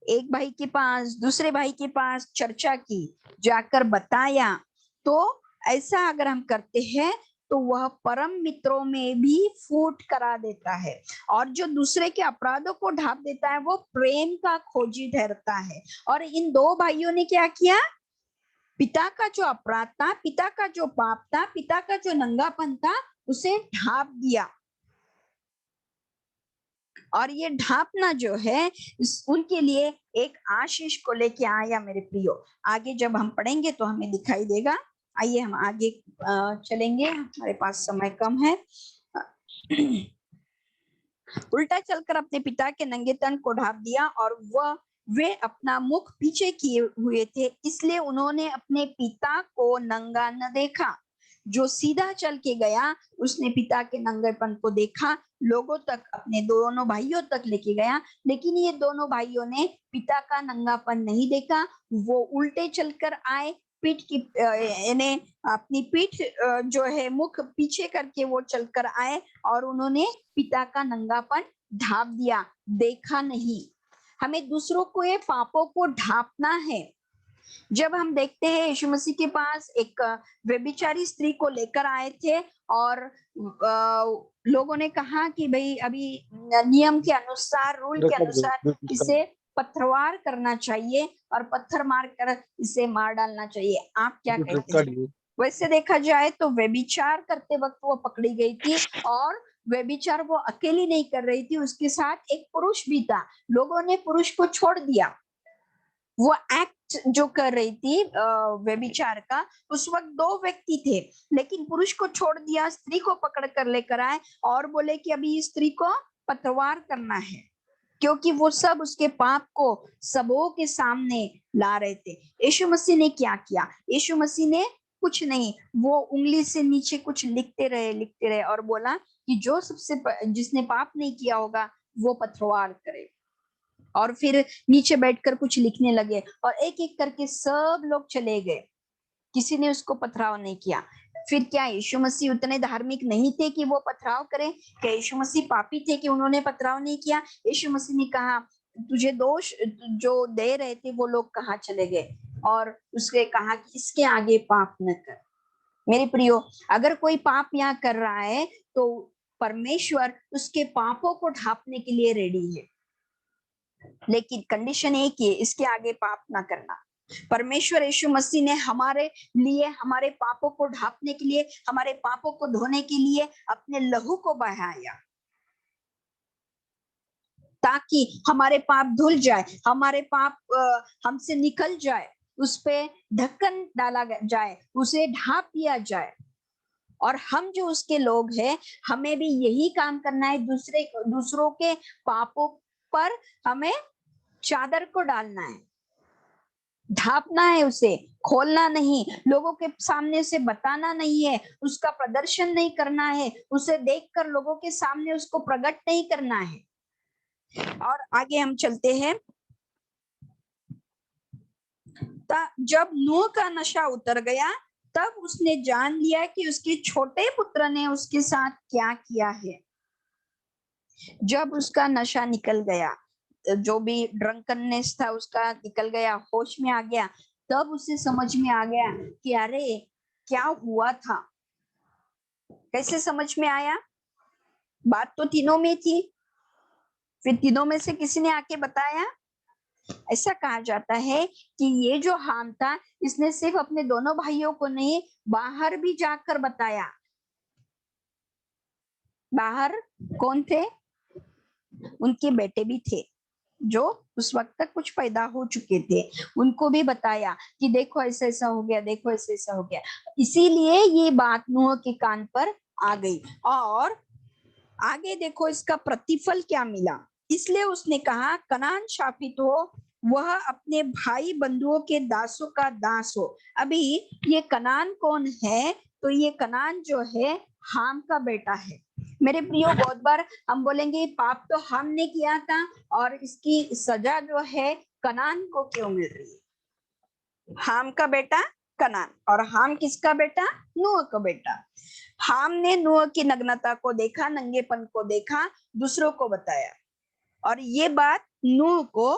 एक भाई के पास दूसरे भाई के पास चर्चा की, जाकर बताया। तो ऐसा अगर हम करते हैं तो वह परम मित्रों में भी फूट करा देता है, और जो दूसरे के अपराधों को ढांप देता है वो प्रेम का खोजी ठहरता है। और इन 2 भाइयों ने क्या किया, पिता का जो अपराध था, पिता का जो पाप था, पिता का जो नंगापन था, उसे ढांप दिया। और ये ढांपना जो है उनके लिए एक आशीष को लेके आया। मेरे प्रियो, आगे जब हम पढ़ेंगे तो हमें दिखाई देगा। आइए हम आगे चलेंगे, हमारे पास समय कम है। उल्टा चलकर अपने पिता के नंगे तन को ढांप दिया और वे अपना मुख पीछे किए हुए थे, इसलिए उन्होंने अपने पिता को नंगा न देखा। जो सीधा चल के गया उसने पिता के नंगेपन को देखा, लोगों तक, अपने दोनों भाइयों तक लेके गया, लेकिन ये दोनों भाइयों ने पिता का नंगापन नहीं देखा। वो उल्टे चलकर आए, पीठ की यानी अपनी पीठ जो है मुख पीछे करके वो चलकर आए और उन्होंने पिता का नंगापन ढांप दिया, देखा नहीं। हमें दूसरों को ये पापों को ढांपना है। जब हम देखते हैं यीशु मसीह के पास एक व्यभिचारी स्त्री को लेकर आए थे और लोगों ने कहा कि भाई अभी नियम के अनुसार, रूल के अनुसार इसे पत्थरवार करना चाहिए और पत्थर मार कर इसे मार डालना चाहिए। आप क्या कहते हैं? वैसे देखा जाए तो व्यभिचार करते वक्त वो पकड़ी गई थी और व्यभिचार वो अकेली नहीं कर रही थी, उसके साथ एक पुरुष भी था। लोगों ने पुरुष को छोड़ दिया, वो एक्ट जो कर रही थी व्यभिचार का, उस वक्त दो व्यक्ति थे, लेकिन पुरुष को छोड़ दिया, स्त्री को पकड़ कर लेकर आए और बोले कि अभी इस स्त्री को पतवार करना है, क्योंकि वो सब उसके पाप को सबों के सामने ला रहे थे। यीशु मसीह ने क्या किया? यीशु मसीह ने कुछ नहीं, वो उंगली से नीचे कुछ लिखते रहे और बोला कि जो जिसने पाप नहीं किया होगा वो पथरवार करे। और फिर नीचे बैठकर कुछ लिखने लगे और एक एक करके सब लोग चले गए, किसी ने उसको पथराव नहीं किया। फिर क्या यीशु मसीह उतने धार्मिक नहीं थे कि वो पथराव करें? क्या यीशु मसीह पापी थे कि उन्होंने पथराव नहीं किया? यीशु मसीह ने कहा तुझे दोष जो दे रहे थे वो लोग कहाँ चले गए, और उसने कहा कि इसके आगे पाप न कर। मेरे प्रियो, अगर कोई पाप यहाँ कर रहा है तो परमेश्वर उसके पापों को ढांपने के लिए रेडी है, लेकिन कंडीशन एक ही है, इसके आगे पाप ना करना। परमेश्वर यीशु मसीह ने हमारे लिए, हमारे पापों को ढांपने के लिए, हमारे पापों को धोने के लिए अपने लहू को बहाया, ताकि हमारे पाप धुल जाए, हमारे पाप हमसे निकल जाए, उस पे ढक्कन डाला जाए, उसे ढांप दिया जाए। और हम जो उसके लोग हैं, हमें भी यही काम करना है, दूसरों के पापों पर हमें चादर को डालना है, ढांपना है, उसे खोलना नहीं, लोगों के सामने उसे बताना नहीं है, उसका प्रदर्शन नहीं करना है, उसे देखकर लोगों के सामने उसको प्रकट नहीं करना है। और आगे हम चलते हैं। जब नूह का नशा उतर गया तब उसने जान लिया कि उसके छोटे पुत्र ने उसके साथ क्या किया है। जब उसका नशा निकल गया, जो भी ड्रंकननेस था उसका निकल गया, होश में आ गया, तब उसे समझ में आ गया कि अरे क्या हुआ था। कैसे समझ में आया? बात तो तीनों में थी, फिर तीनों में से किसी ने आके बताया। ऐसा कहा जाता है कि ये जो हाम था, इसने सिर्फ अपने दोनों भाइयों को नहीं, बाहर भी जाकर बताया। बाहर कौन थे? उनके बेटे भी थे जो उस वक्त तक कुछ पैदा हो चुके थे, उनको भी बताया कि देखो ऐसा ऐसा हो गया, देखो ऐसा ऐसा हो गया। इसीलिए ये बात नूह के कान पर आ गई। और आगे देखो इसका प्रतिफल क्या मिला। इसलिए उसने कहा कनान शापित हो, वह अपने भाई बंधुओं के दासों का दास हो। अभी ये कनान कौन है? तो ये कनान जो है हाम का बेटा है। मेरे प्रियो, बहुत बार हम बोलेंगे पाप तो हम ने किया था और इसकी सजा जो है कनान को क्यों मिल रही है? हाम का बेटा कनान, और हाम किसका बेटा? नूह का बेटा। हाम ने नूह की नग्नता को देखा, नंगेपन को देखा, दूसरों को बताया, और ये बात नूह को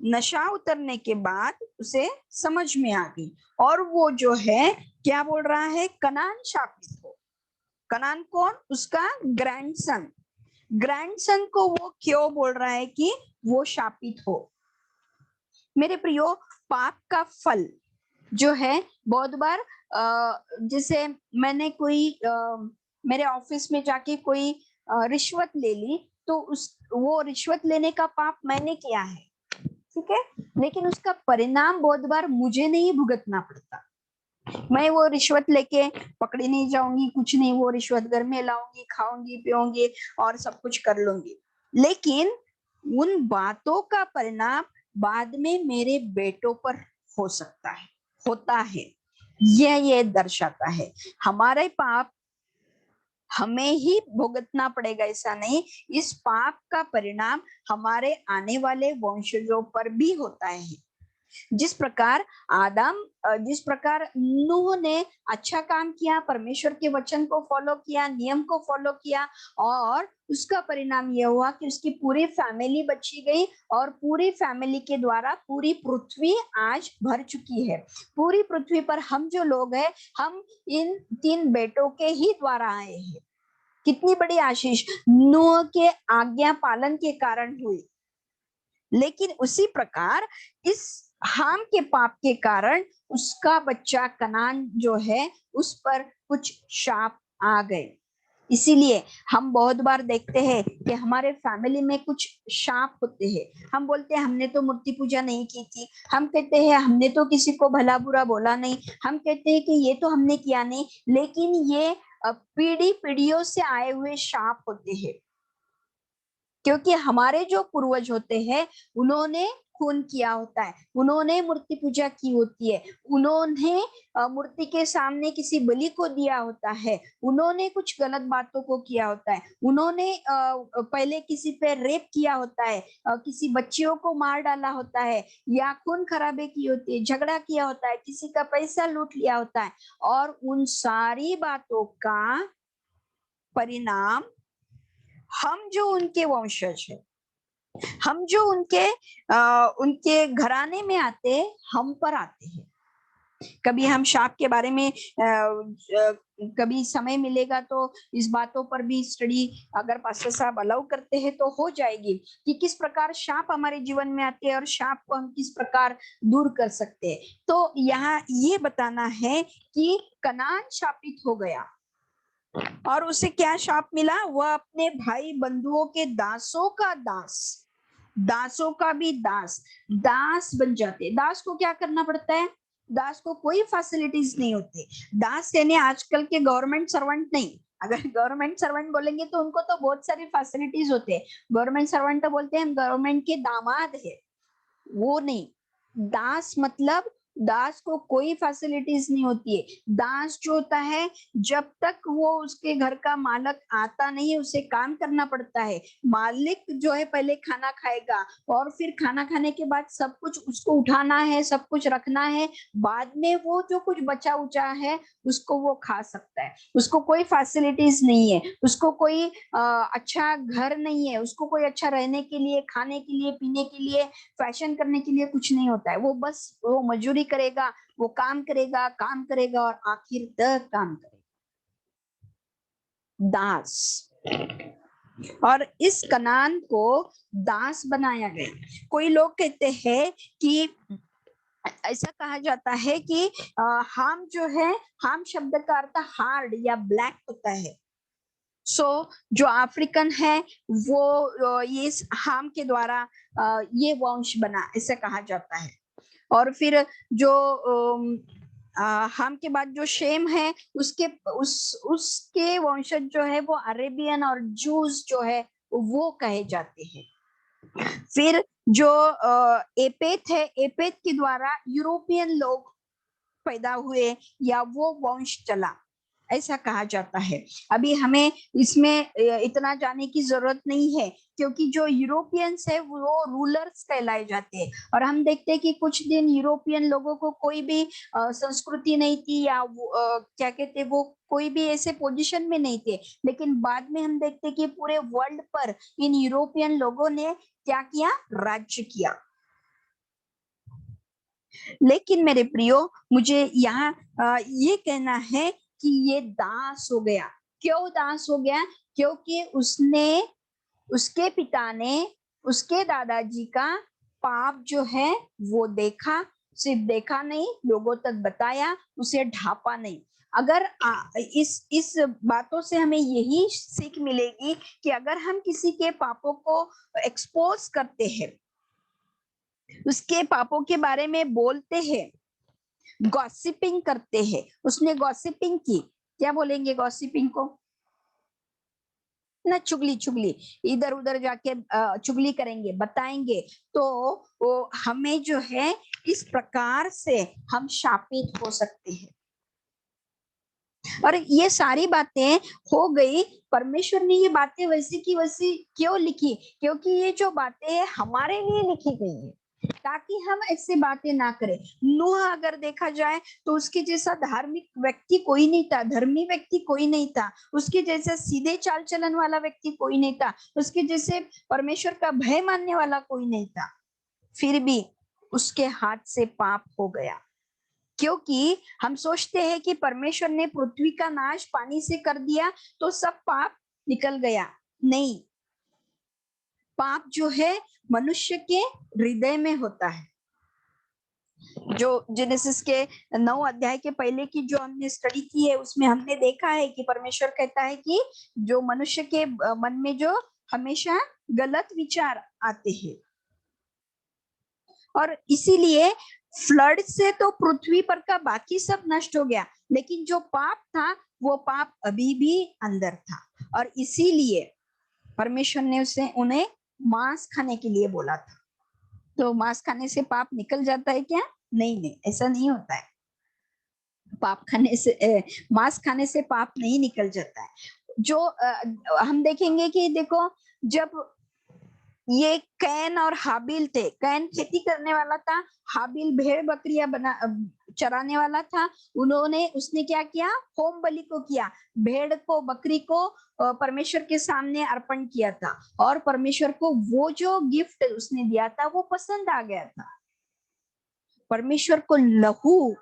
नशा उतरने के बाद उसे समझ में आ गई, और वो जो है क्या बोल रहा है? कनान शापित हो। कनान कौन? उसका ग्रैंडसन। ग्रैंडसन को वो क्यों बोल रहा है कि वो शापित हो? मेरे प्रियो, पाप का फल जो है, बहुत बार जैसे मैंने कोई मेरे ऑफिस में जाके कोई रिश्वत ले ली, तो वो रिश्वत लेने का पाप मैंने किया है, ठीक है, लेकिन उसका परिणाम बहुत बार मुझे नहीं भुगतना पड़ता। मैं वो रिश्वत लेके पकड़ी नहीं जाऊंगी, कुछ नहीं, वो रिश्वत घर में लाऊंगी, खाऊंगी, पीऊंगी और सब कुछ कर लूंगी, लेकिन उन बातों का परिणाम बाद में मेरे बेटों पर हो सकता है, होता है। ये दर्शाता है हमारे पाप हमें ही भुगतना पड़ेगा ऐसा नहीं, इस पाप का परिणाम हमारे आने वाले वंशजों पर भी होता है। जिस प्रकार जिस प्रकार नूह ने अच्छा काम किया, परमेश्वर के वचन को फॉलो किया, नियम को फॉलो किया, और उसका परिणाम यह हुआ कि उसकी पूरी फैमिली बची गई, और पूरी फैमिली के द्वारा पूरी पृथ्वी आज भर चुकी है। पूरी पृथ्वी पर हम जो लोग हैं, हम इन 3 बेटों के ही द्वारा आए हैं। कितनी बड़ी आशीष नूह के आज्ञा पालन के कारण हुई। लेकिन उसी प्रकार इस हाम के पाप के कारण उसका बच्चा कनान जो है, उस पर कुछ शाप आ गए। इसीलिए हम बहुत बार देखते हैं कि हमारे फैमिली में कुछ शाप होते हैं। हम बोलते हैं हमने तो मूर्ति पूजा नहीं की थी, हम कहते हैं हमने तो किसी को भला बुरा बोला नहीं, हम कहते हैं कि ये तो हमने किया नहीं, लेकिन ये पीढ़ी पीढ़ियों से आए हुए शाप होते हैं। क्योंकि हमारे जो पूर्वज होते हैं, उन्होंने खून किया होता है, उन्होंने मूर्ति पूजा की होती है, उन्होंने मूर्ति के सामने किसी बलि को दिया होता है, उन्होंने कुछ गलत बातों को किया होता है, उन्होंने पहले किसी पे रेप किया होता है, किसी बच्चियों को मार डाला होता है, या खून खराबे की होती है, झगड़ा किया होता है, किसी का पैसा लूट लिया होता है, और उन सारी बातों का परिणाम हम जो उनके वंशज है, हम जो उनके घराने में आते, हम पर आते हैं। कभी हम शाप के बारे में कभी समय मिलेगा तो इस बातों पर भी स्टडी अगर पास्टर साहब अलाउ करते हैं तो हो जाएगी, कि किस प्रकार शाप हमारे जीवन में आते हैं और शाप को हम किस प्रकार दूर कर सकते हैं। तो यहाँ ये बताना है कि कनान शापित हो गया, और उसे क्या शाप मिला? वह अपने भाई बंधुओं के दासों का दास, दासों का भी दास बन जाते। दास को क्या करना पड़ता है? दास को कोई फैसिलिटीज नहीं होती। दास यानी आजकल के गवर्नमेंट सर्वेंट नहीं। अगर गवर्नमेंट सर्वेंट बोलेंगे तो उनको तो बहुत सारी फैसिलिटीज होते हैं। गवर्नमेंट सर्वेंट तो बोलते हैं हम गवर्नमेंट के दामाद है, वो नहीं। दास मतलब दास को कोई फैसिलिटीज नहीं होती है। दास जो होता है, जब तक वो उसके घर का मालिक आता नहीं है, उसे काम करना पड़ता है। मालिक जो है पहले खाना खाएगा, और फिर खाना खाने के बाद सब कुछ उसको उठाना है, सब कुछ रखना है, बाद में वो जो कुछ बचा उचा है उसको वो खा सकता है। उसको कोई फैसिलिटीज नहीं है, उसको कोई अच्छा घर नहीं है, उसको कोई अच्छा रहने के लिए, खाने के लिए, पीने के लिए, फैशन करने के लिए कुछ नहीं होता है। वो बस वो मजदूरी करेगा, वो काम करेगा और आखिर तक काम करेगा। दास। और इस कनान को दास बनाया गया। कोई लोग कहते हैं कि ऐसा कहा जाता है कि हाम जो है, हाम शब्द का अर्थ हार्ड या ब्लैक होता है। जो अफ्रीकन है वो ये हाम के द्वारा ये वंश बना, ऐसे कहा जाता है। और फिर जो हाम के बाद जो शेम है, उसके वंशज जो है वो अरेबियन और जूस जो है वो कहे जाते हैं। फिर जो एपेथ है, एपेथ के द्वारा यूरोपियन लोग पैदा हुए या वो वंश चला, ऐसा कहा जाता है। अभी हमें इसमें इतना जाने की जरूरत नहीं है, क्योंकि जो यूरोपियंस है वो रूलर्स कहलाए जाते हैं। और हम देखते हैं कि कुछ दिन यूरोपियन लोगों को कोई भी संस्कृति नहीं थी, या क्या कहते, वो कोई भी ऐसे पोजीशन में नहीं थे। लेकिन बाद में हम देखते हैं कि पूरे वर्ल्ड पर इन यूरोपियन लोगों ने क्या किया? राज्य किया। लेकिन मेरे प्रियो, मुझे यहाँ ये कहना है कि ये दास हो गया। क्यों दास हो गया? क्योंकि उसके पिता ने उसके दादाजी का पाप जो है वो देखा, सिर्फ देखा नहीं, लोगों तक बताया, उसे ढापा नहीं। अगर इस बातों से हमें यही सीख मिलेगी कि अगर हम किसी के पापों को एक्सपोज करते हैं, उसके पापों के बारे में बोलते हैं, गॉसिपिंग करते हैं, उसने गॉसिपिंग की, क्या बोलेंगे गॉसिपिंग को ना, चुगली, चुगली, इधर उधर जाके चुगली करेंगे, बताएंगे, तो वो हमें जो है इस प्रकार से हम शापित हो सकते हैं। और ये सारी बातें हो गई, परमेश्वर ने ये बातें वैसी की वैसी क्यों लिखी? क्योंकि ये जो बातें हमारे लिए लिखी गई है, ताकि हम ऐसी बातें ना करें। नूह अगर देखा जाए तो उसके जैसा धार्मिक व्यक्ति कोई नहीं था, धर्मी व्यक्ति कोई नहीं था, उसके जैसा सीधे चाल चलन वाला व्यक्ति कोई नहीं था, उसके जैसे परमेश्वर का भय मानने वाला कोई नहीं था, फिर भी उसके हाथ से पाप हो गया। क्योंकि हम सोचते हैं कि परमेश्वर ने पृथ्वी का नाश पानी से कर दिया तो सब पाप निकल गया। नहीं, पाप जो है मनुष्य के हृदय में होता है। जो जेनेसिस के 9 अध्याय के पहले की जो हमने स्टडी की है, उसमें हमने देखा है कि परमेश्वर कहता है कि जो मनुष्य के मन में जो हमेशा गलत विचार आते हैं, और इसीलिए फ्लड से तो पृथ्वी पर का बाकी सब नष्ट हो गया, लेकिन जो पाप था वो पाप अभी भी अंदर था, और इसीलिए परमेश्वर ने उन्हें मांस खाने के लिए बोला था। तो मांस खाने से पाप निकल जाता है क्या? नहीं नहीं, ऐसा नहीं होता है। पाप खाने से मांस खाने से पाप नहीं निकल जाता है। जो हम देखेंगे कि देखो, जब ये कैन और हाबिल थे, कैन खेती करने वाला था, हाबिल भेड़ बकरियां चराने वाला था। उसने क्या किया? होम बलि को किया, भेड़ को, बकरी को परमेश्वर के सामने अर्पण किया था, और परमेश्वर को वो जो गिफ्ट उसने दिया था वो पसंद आ गया था। परमेश्वर को लहू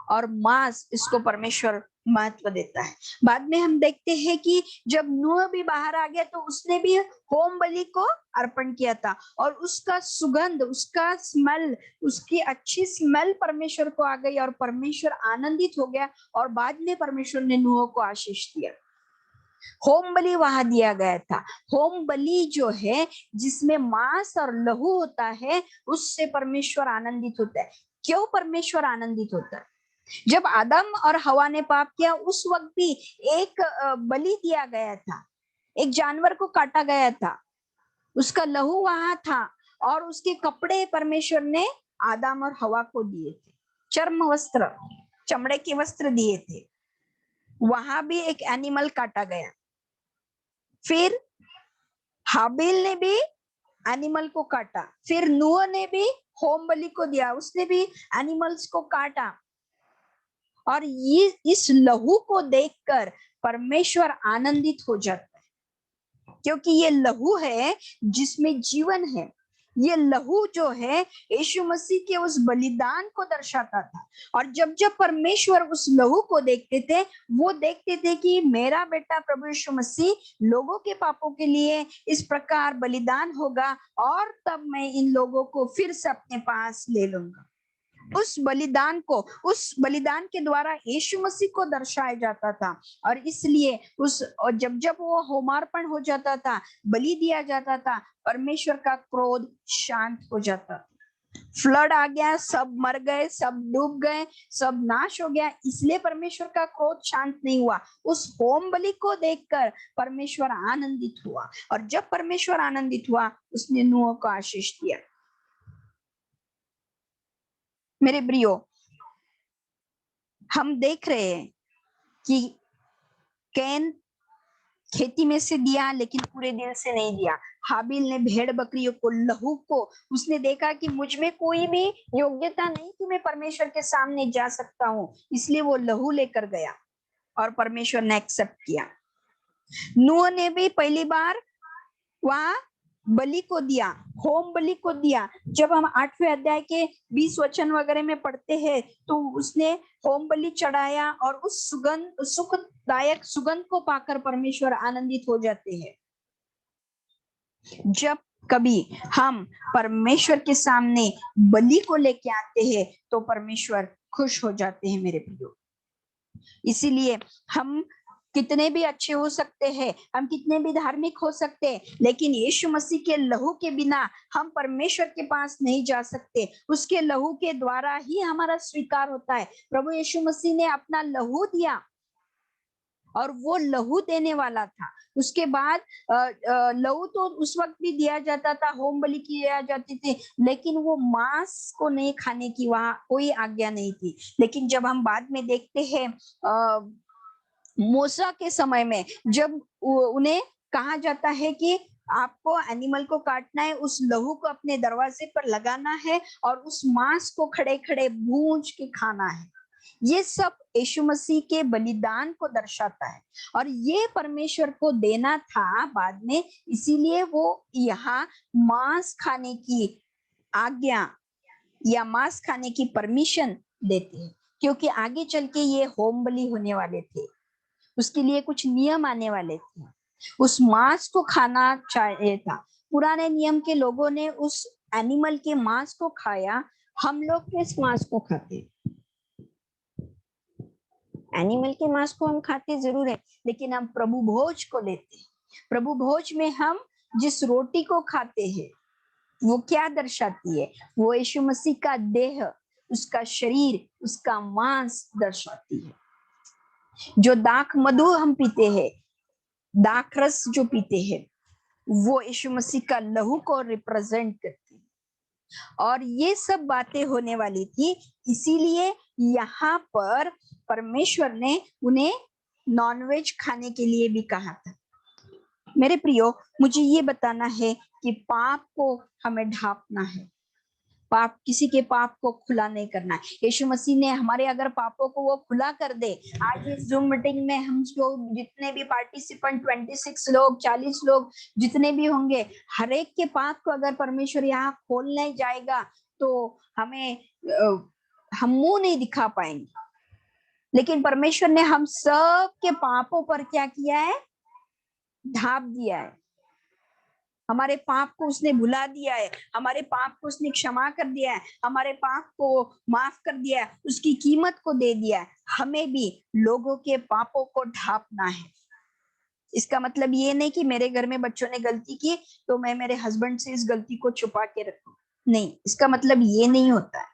और मांस, इसको परमेश्वर महत्व देता है। बाद में हम देखते हैं कि जब नूह भी बाहर आ गया तो उसने भी होम बलि को अर्पण किया था, और उसका सुगंध, उसका स्मेल, उसकी अच्छी स्मेल परमेश्वर को आ गई, और परमेश्वर आनंदित हो गया, और बाद में परमेश्वर ने नूह को आशीष दिया। होम बलि वहां दिया गया था। होम बलि जो है, जिसमें मांस और लहू होता है, उससे परमेश्वर आनंदित होता है। क्यों परमेश्वर आनंदित होता है? जब आदम और हवा ने पाप किया, उस वक्त भी एक बलि दिया गया था, एक जानवर को काटा गया था, उसका लहू वहां था, और उसके कपड़े परमेश्वर ने आदम और हवा को दिए थे, चर्म वस्त्र, चमड़े के वस्त्र दिए थे। वहां भी एक एनिमल काटा गया। फिर हाबिल ने भी एनिमल को काटा, फिर नूह ने भी होम बलि को दिया, उसने भी एनिमल्स को काटा, और ये इस लहू को देखकर परमेश्वर आनंदित हो जाता है, क्योंकि ये लहू है जिसमें जीवन है। ये लहू जो है यीशु मसीह के उस बलिदान को दर्शाता था, और जब जब परमेश्वर उस लहू को देखते थे, वो देखते थे कि मेरा बेटा प्रभु यीशु मसीह लोगों के पापों के लिए इस प्रकार बलिदान होगा, और तब मैं इन लोगों को फिर से अपने पास ले लूंगा। उस बलिदान के द्वारा यीशु मसीह को दर्शाया जाता था, और इसलिए और जब जब वो होमार्पण हो जाता था, बलि दिया जाता था, परमेश्वर का क्रोध शांत हो जाता था। फ्लड आ गया, सब मर गए, सब डूब गए, सब नाश हो गया, इसलिए परमेश्वर का क्रोध शांत नहीं हुआ। उस होम बलि को देखकर परमेश्वर आनंदित हुआ, और जब परमेश्वर आनंदित हुआ, उसने नूह को आशीष दिया। मेरे प्रियो, हम देख रहे हैं कि कैन खेती में से दिया, लेकिन पूरे दिल से नहीं दिया। हाबिल ने भेड़ बकरियों को, लहू को, उसने देखा कि मुझ में कोई भी योग्यता नहीं कि मैं परमेश्वर के सामने जा सकता हूं, इसलिए वो लहू लेकर गया, और परमेश्वर ने एक्सेप्ट किया। नूह ने भी पहली बार वहां बलि को दिया, होम बलि को दिया। जब हम 8वें अध्याय के 20 वचन वगैरह में पढ़ते हैं, तो उसने होम बलि चढ़ाया, और उस सुखदायक सुगंध को पाकर परमेश्वर आनंदित हो जाते हैं। जब कभी हम परमेश्वर के सामने बलि को लेके आते हैं, तो परमेश्वर खुश हो जाते हैं। मेरे प्रियो, इसीलिए हम कितने भी अच्छे हो सकते हैं, हम कितने भी धार्मिक हो सकते हैं, लेकिन यीशु मसीह के लहू के बिना हम परमेश्वर के पास नहीं जा सकते। उसके लहू के द्वारा ही हमारा स्वीकार होता है। प्रभु यीशु मसीह ने अपना लहू दिया और वो लहू देने वाला था। उसके बाद लहू तो उस वक्त भी दिया जाता था, होम बलि किया जाती थी, लेकिन वो मांस को नहीं खाने की वहां कोई आज्ञा नहीं थी। लेकिन जब हम बाद में देखते हैं मूसा के समय में, जब उन्हें कहा जाता है कि आपको एनिमल को काटना है, उस लहू को अपने दरवाजे पर लगाना है और उस मांस को खड़े खड़े भूंज के खाना है। ये सब यीशु मसीह के बलिदान को दर्शाता है और ये परमेश्वर को देना था बाद में, इसीलिए वो यहाँ मांस खाने की आज्ञा या मांस खाने की परमिशन देते हैं, क्योंकि आगे चल के ये होम बलि होने वाले थे, उसके लिए कुछ नियम आने वाले थे, उस मांस को खाना चाहिए था। पुराने नियम के लोगों ने उस एनिमल के मांस को खाया, हम लोग किस मांस को खाते? एनिमल के मांस को हम खाते जरूर है, लेकिन हम प्रभु भोज को लेते हैं। प्रभु भोज में हम जिस रोटी को खाते हैं वो क्या दर्शाती है? वो यीशु मसीह का देह, उसका शरीर, उसका मांस दर्शाती है। जो दाख मधु हम पीते हैं, दाख रस जो पीते हैं, वो यीशु मसीह का लहू को रिप्रेजेंट करती है। और ये सब बातें होने वाली थी, इसीलिए यहाँ पर परमेश्वर ने उन्हें नॉनवेज खाने के लिए भी कहा था। मेरे प्रियो, मुझे ये बताना है कि पाप को हमें ढांपना है, पाप, किसी के पाप को खुला नहीं करना है। यीशु मसीह ने हमारे अगर पापों को वो खुला कर दे, आज इस जूम मीटिंग में हम जो जितने भी पार्टिसिपेंट 26 लोग, 40 लोग जितने भी होंगे, हर एक के पाप को अगर परमेश्वर यहाँ खोलने जाएगा तो हमें हम मुंह नहीं दिखा पाएंगे। लेकिन परमेश्वर ने हम सब के पापों पर क्या किया है? ढाप दिया है। हमारे पाप को उसने भुला दिया है, हमारे पाप को उसने क्षमा कर दिया है, हमारे पाप को माफ कर दिया है, उसकी कीमत को दे दिया है। हमें भी लोगों के पापों को ढांपना है। इसका मतलब ये नहीं कि मेरे घर में बच्चों ने गलती की तो मैं मेरे हस्बैंड से इस गलती को छुपा के रखूं, नहीं, इसका मतलब ये नहीं होता है।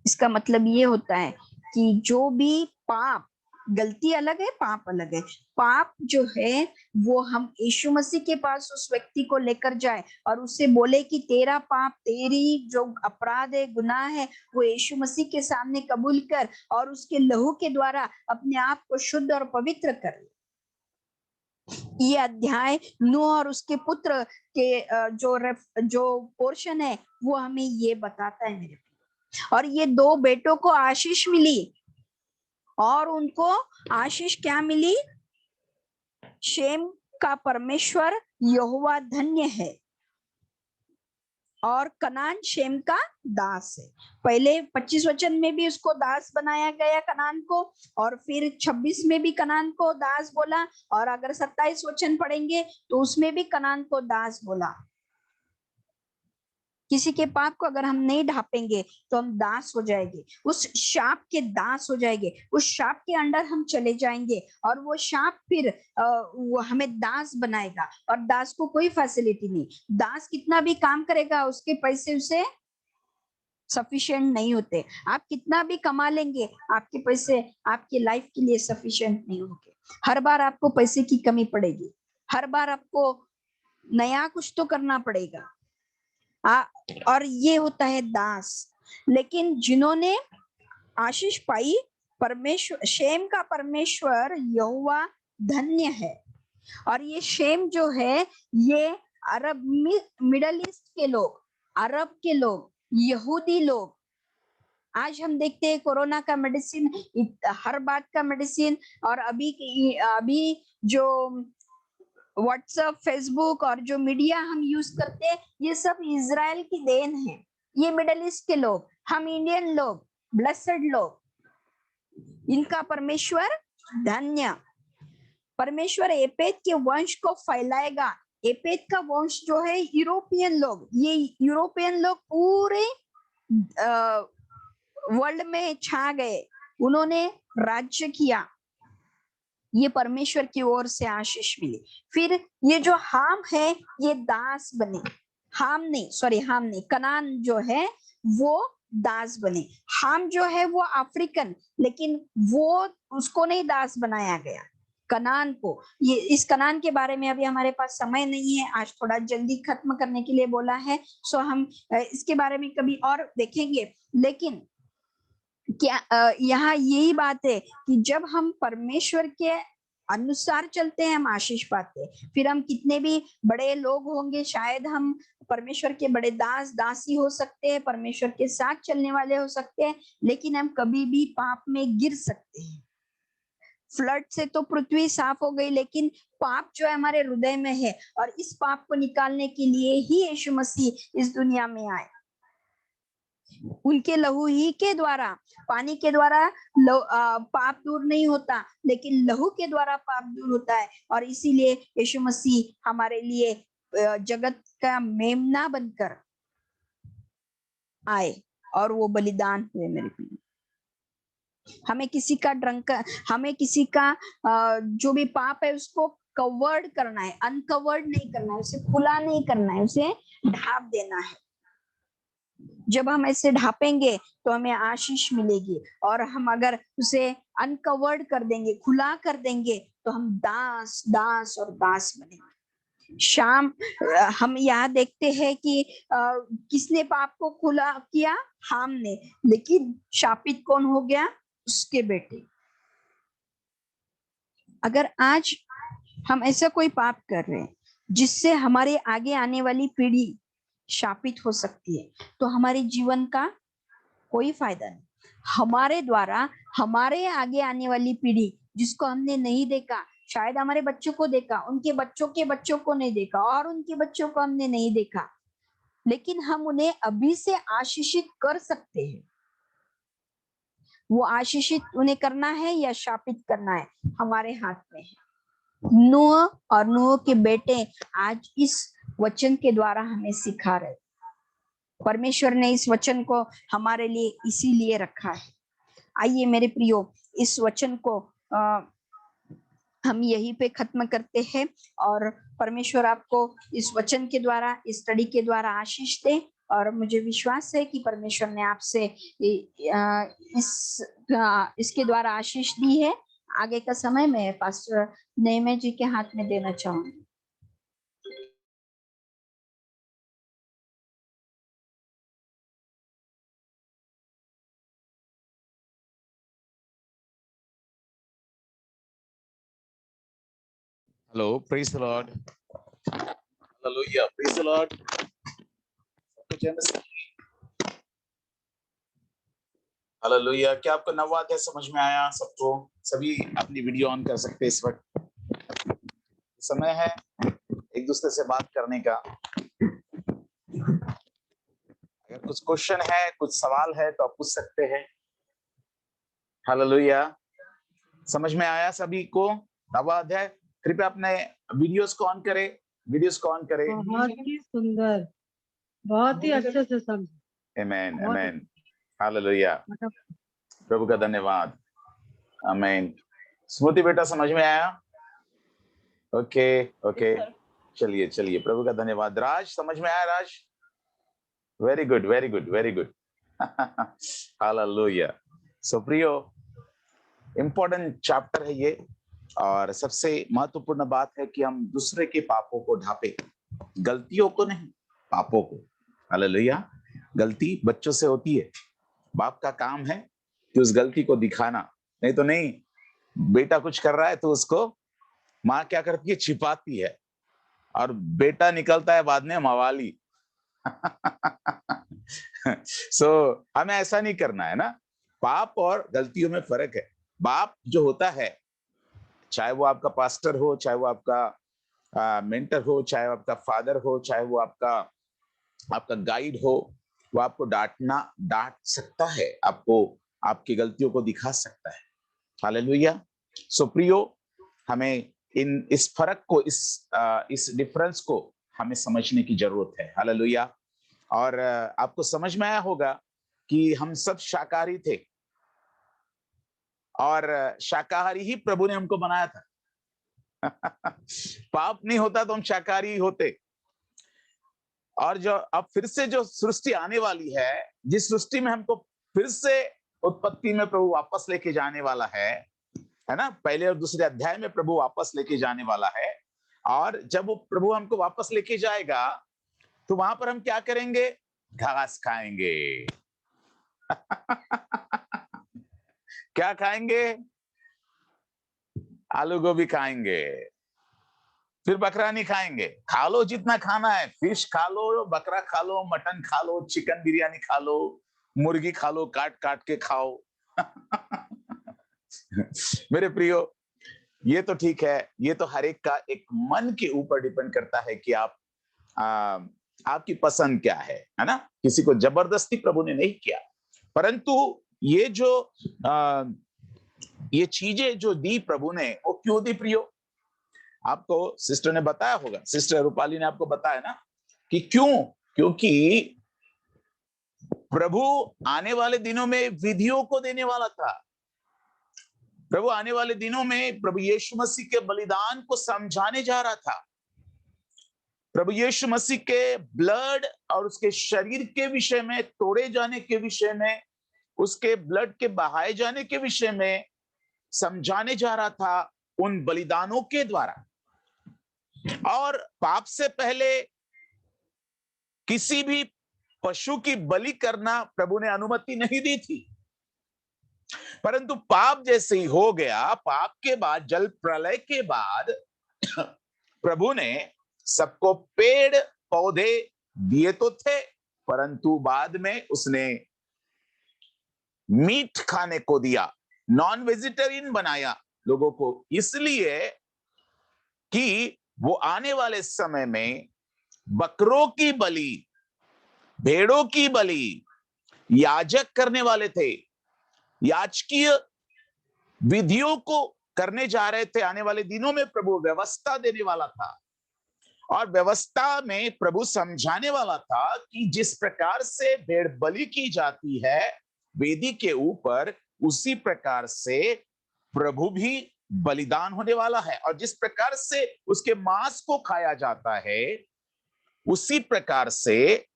इसका मतलब ये होता है कि जो भी पाप, गलती अलग है, पाप अलग है। पाप जो है वो हम यीशु मसीह के पास उस व्यक्ति को लेकर जाए और उससे बोले कि तेरा पाप, तेरी जो अपराध है, गुनाह है, वो यीशु मसीह के सामने कबूल कर और उसके लहू के द्वारा अपने आप को शुद्ध और पवित्र कर। ये अध्याय नूह और उसके पुत्र के जो पोर्शन है वो हमें ये बताता है मेरे। और ये दो बेटों को आशीष मिली, और उनको आशीष क्या मिली? शेम का परमेश्वर यहोवा धन्य है और कनान शेम का दास है। पहले 25 वचन में भी उसको दास बनाया गया कनान को, और फिर 26 में भी कनान को दास बोला, और अगर 27 वचन पढ़ेंगे तो उसमें भी कनान को दास बोला। किसी के पाप को अगर हम नहीं ढापेंगे तो हम दास हो जाएंगे, उस शाप के दास हो जाएंगे, उस शाप के अंडर हम चले जाएंगे, और वो शाप फिर वो हमें दास बनाएगा। और दास को कोई फैसिलिटी नहीं, दास कितना भी काम करेगा उसके पैसे उसे सफिशिएंट नहीं होते। आप कितना भी कमा लेंगे, आपके पैसे आपकी लाइफ के लिए सफिशिएंट नहीं होंगे। हर बार आपको पैसे की कमी पड़ेगी, हर बार आपको नया कुछ तो करना पड़ेगा। और ये होता है दास। लेकिन जिन्होंने आशीष पाई, परमेश्वर, शेम का परमेश्वर यहोवा धन्य है। और ये शेम जो है, ये अरब, मिडल ईस्ट के लोग, अरब के लोग, यहूदी लोग। आज हम देखते हैं कोरोना का मेडिसिन, हर बात का मेडिसिन, और अभी जो व्हाट्सएप, फेसबुक और जो मीडिया हम यूज करते हैं, ये सब इजराइल की देन है। ये मिडल ईस्ट के लोग, हम इंडियन लोग, ब्लेसेड लोग, इनका परमेश्वर धन्य। परमेश्वर एपेद के वंश को फैलाएगा। एपेद का वंश जो है यूरोपियन लोग, ये यूरोपियन लोग पूरे वर्ल्ड में छा गए, उन्होंने राज्य किया, ये परमेश्वर की ओर से आशीष मिली। फिर ये जो हाम है ये दास बने, हाम नहीं, कनान जो है वो दास बने। हाम जो है वो अफ्रीकन, लेकिन वो उसको नहीं दास बनाया गया, कनान को। ये इस कनान के बारे में अभी हमारे पास समय नहीं है, आज थोड़ा जल्दी खत्म करने के लिए बोला है, सो हम इसके बारे में कभी और देखेंगे। लेकिन क्या यहाँ यही बात है कि जब हम परमेश्वर के अनुसार चलते हैं हम आशीष पाते हैं। फिर हम कितने भी बड़े लोग होंगे, शायद हम परमेश्वर के बड़े दास दासी हो सकते हैं, परमेश्वर के साथ चलने वाले हो सकते हैं, लेकिन हम कभी भी पाप में गिर सकते हैं। फ्लड से तो पृथ्वी साफ हो गई, लेकिन पाप जो है हमारे हृदय में है, और इस पाप को निकालने के लिए ही यीशु मसीह इस दुनिया में आए। उनके लहू ही के द्वारा, पानी के द्वारा पाप दूर नहीं होता, लेकिन लहू के द्वारा पाप दूर होता है। और इसीलिए यीशु मसीह हमारे लिए जगत का मेमना बनकर आए और वो बलिदान हुए। मेरे प्रिय, हमें किसी का जो भी पाप है उसको कवर्ड करना है, अनकवर्ड नहीं करना है, उसे खुला नहीं करना है, उसे ढाप देना है। जब हम ऐसे ढापेंगे तो हमें आशीष मिलेगी, और हम अगर उसे अनकवर्ड कर देंगे, खुला कर देंगे, तो हम दास दास और दास बनेंगे। हम यहाँ देखते हैं कि किसने पाप को खुला किया? हाम ने, लेकिन शापित कौन हो गया? उसके बेटे। अगर आज हम ऐसा कोई पाप कर रहे हैं जिससे हमारे आगे आने वाली पीढ़ी शापित हो सकती है, तो हमारे जीवन का कोई फायदा नहीं। हमारे द्वारा हमारे आगे आने वाली पीढ़ी जिसको हमने नहीं देखा, शायद हमारे बच्चों को देखा, उनके बच्चों के बच्चों को नहीं देखा, और उनके बच्चों को हमने नहीं देखा, लेकिन हम उन्हें अभी से आशीषित कर सकते हैं। वो आशीषित उन्हें करना है या शापित करना है, हमारे हाथ में है। नूह और नूह के बेटे आज इस वचन के द्वारा हमें सिखा रहे। परमेश्वर ने इस वचन को हमारे लिए इसीलिए रखा है। आइए मेरे प्रियो, इस वचन को हम यहीं पे खत्म करते हैं, और परमेश्वर आपको इस वचन के द्वारा, इस स्टडी के द्वारा आशीष दे। और मुझे विश्वास है कि परमेश्वर ने आपसे इसके द्वारा आशीष दी है। आगे का समय मैं पास्टर नेमे जी के हाथ में देना चाहूंगी।
Hello, praise the Lord. Hallelujah, praise the Lord. Hallelujah. क्या आपको नवा अध्याय समझ में आया? सबको, सभी अपनी वीडियो ऑन कर सकते हैं। इस वक्त समय है एक दूसरे से बात करने का। अगर कुछ क्वेश्चन है, कुछ सवाल है तो आप पूछ सकते हैं। हालेलुया। समझ में आया सभी को नवा अध्याय? कृपया अपने वीडियोस को ऑन करें, वीडियोस को ऑन करें।
बहुत ही सुंदर, बहुत ही अच्छे से समझे।
आमीन, आमीन, हालेलुया। प्रभु का धन्यवाद। आमीन। स्मृति बेटा समझ में आया? ओके, ओके, चलिए चलिए, प्रभु का धन्यवाद। राज समझ में आया? राज, very good, very good, very good. Hallelujah. So प्रियो, इंपॉर्टेंट चैप्टर है ये, और सबसे महत्वपूर्ण बात है कि हम दूसरे के पापों को ढांपे, गलतियों को नहीं, पापों को। हालेलुया। गलती बच्चों से होती है, बाप का काम है कि उस गलती को दिखाना, नहीं तो नहीं। बेटा कुछ कर रहा है तो उसको माँ क्या करती है? छिपाती है, और बेटा निकलता है बाद में मवाली। हमें ऐसा नहीं करना है ना। पाप और गलतियों में फर्क है। बाप जो होता है, चाहे वो आपका पास्टर हो, चाहे वो आपका मेंटर हो, चाहे वो आपका फादर हो, चाहे वो आपका गाइड हो, वो आपको डांट सकता है, आपको आपकी गलतियों को दिखा सकता है। हालेलुया। सो प्रियो, हमें इस फर्क को, इस डिफरेंस को हमें समझने की जरूरत है। हालेलुया। और आपको समझ में आया होगा कि हम सब शाकाहारी थे। और शाकाहारी ही प्रभु ने हमको बनाया था। पाप नहीं होता तो हम शाकाहारी होते। और जो अब फिर से जो सृष्टि आने वाली है, जिस सृष्टि में हमको फिर से उत्पत्ति में प्रभु वापस लेके जाने वाला है ना, पहले और दूसरे अध्याय में प्रभु वापस लेके जाने वाला है। और जब वो प्रभु हमको वापस लेके जाएगा तो वहां पर हम क्या करेंगे? घास खाएंगे। क्या खाएंगे? आलू गोभी खाएंगे। फिर बकरा नहीं खाएंगे। खा लो जितना खाना है, फिश खा लो, बकरा खा लो, मटन खा लो, चिकन बिरयानी खा लो, मुर्गी खा लो, काट काट के खाओ। मेरे प्रियो, ये तो ठीक है, ये तो हर एक का एक मन के ऊपर डिपेंड करता है कि आप आपकी पसंद क्या है ना। किसी को जबरदस्ती प्रभु ने नहीं किया, परंतु ये जो ये चीजें जो दी प्रभु ने, वो क्यों दी प्रियो? आपको सिस्टर ने बताया होगा, सिस्टर रूपाली ने आपको बताया ना कि क्यों। क्योंकि प्रभु आने वाले दिनों में विधियों को देने वाला था। प्रभु आने वाले दिनों में प्रभु यीशु मसीह के बलिदान को समझाने जा रहा था। प्रभु यीशु मसीह के ब्लड और उसके शरीर के विषय में, तोड़े जाने के विषय में, उसके ब्लड के बहाए जाने के विषय में समझाने जा रहा था उन बलिदानों के द्वारा। और पाप से पहले किसी भी पशु की बलि करना प्रभु ने अनुमति नहीं दी थी। परंतु पाप जैसे ही हो गया, पाप के बाद, जल प्रलय के बाद प्रभु ने सबको पेड़ पौधे दिए तो थे, परंतु बाद में उसने मीट खाने को दिया, नॉन वेजिटेरियन बनाया लोगों को, इसलिए कि वो आने वाले समय में बकरों की बलि, भेड़ों की बलि याजक करने वाले थे, याजकीय विधियों को करने जा रहे थे। आने वाले दिनों में प्रभु व्यवस्था देने वाला था, और व्यवस्था में प्रभु समझाने वाला था कि जिस प्रकार से भेड़ बलि की जाती है वेदी के ऊपर, उसी प्रकार से प्रभु भी बलिदान होने वाला है। और जिस प्रकार से उसके मांस को खाया जाता है, उसी प्रकार से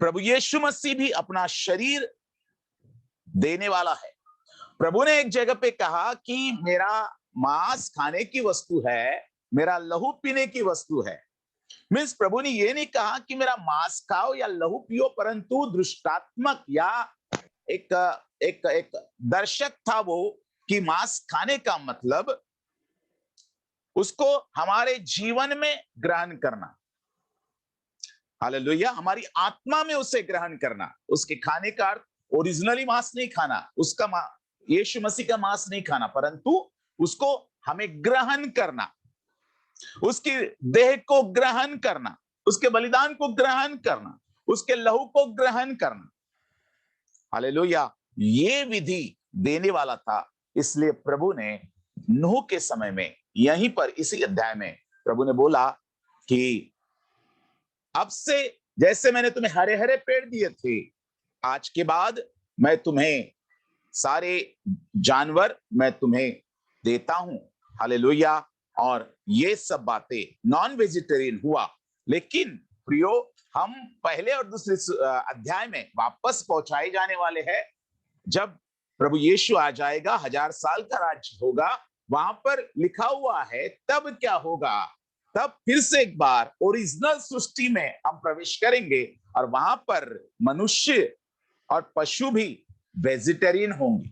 प्रभु यीशु मसीह भी अपना शरीर देने वाला है। प्रभु ने एक जगह पे कहा कि मेरा मांस खाने की वस्तु है, मेरा लहू पीने की वस्तु है। मीन्स प्रभु ने ये नहीं कहा कि मेरा मांस खाओ या लहू पियो, परंतु दृष्टात्मक या एक एक एक दर्शक था वो, कि मांस खाने का मतलब उसको हमारे जीवन में ग्रहण करना। हालेलुया, हमारी आत्मा में उसे ग्रहण करना। उसके खाने का अर्थ ओरिजिनली मांस नहीं खाना, उसका यीशु मसीह का मांस नहीं खाना, परंतु उसको हमें ग्रहण करना, उसकी देह को ग्रहण करना, उसके बलिदान को ग्रहण करना, उसके लहू को ग्रहण करना। हालेलुया, ये विधि देने वाला था। इसलिए प्रभु ने नूह के समय में, यहीं पर इसी अध्याय में प्रभु ने बोला कि अब से जैसे मैंने तुम्हें हरे हरे पेड़ दिए थे, आज के बाद मैं तुम्हें सारे जानवर मैं तुम्हें देता हूं। हालेलुया। और ये सब बातें नॉन वेजिटेरियन हुआ। लेकिन प्रियो, हम पहले और दूसरे अध्याय में वापस पहुंचाए जाने वाले हैं। जब प्रभु यीशु आ जाएगा, 1000 साल का राज्य होगा, वहां पर लिखा हुआ है तब क्या होगा, तब फिर से एक बार ओरिजिनल सृष्टि में हम प्रवेश करेंगे, और वहां पर मनुष्य और पशु भी वेजिटेरियन होंगे।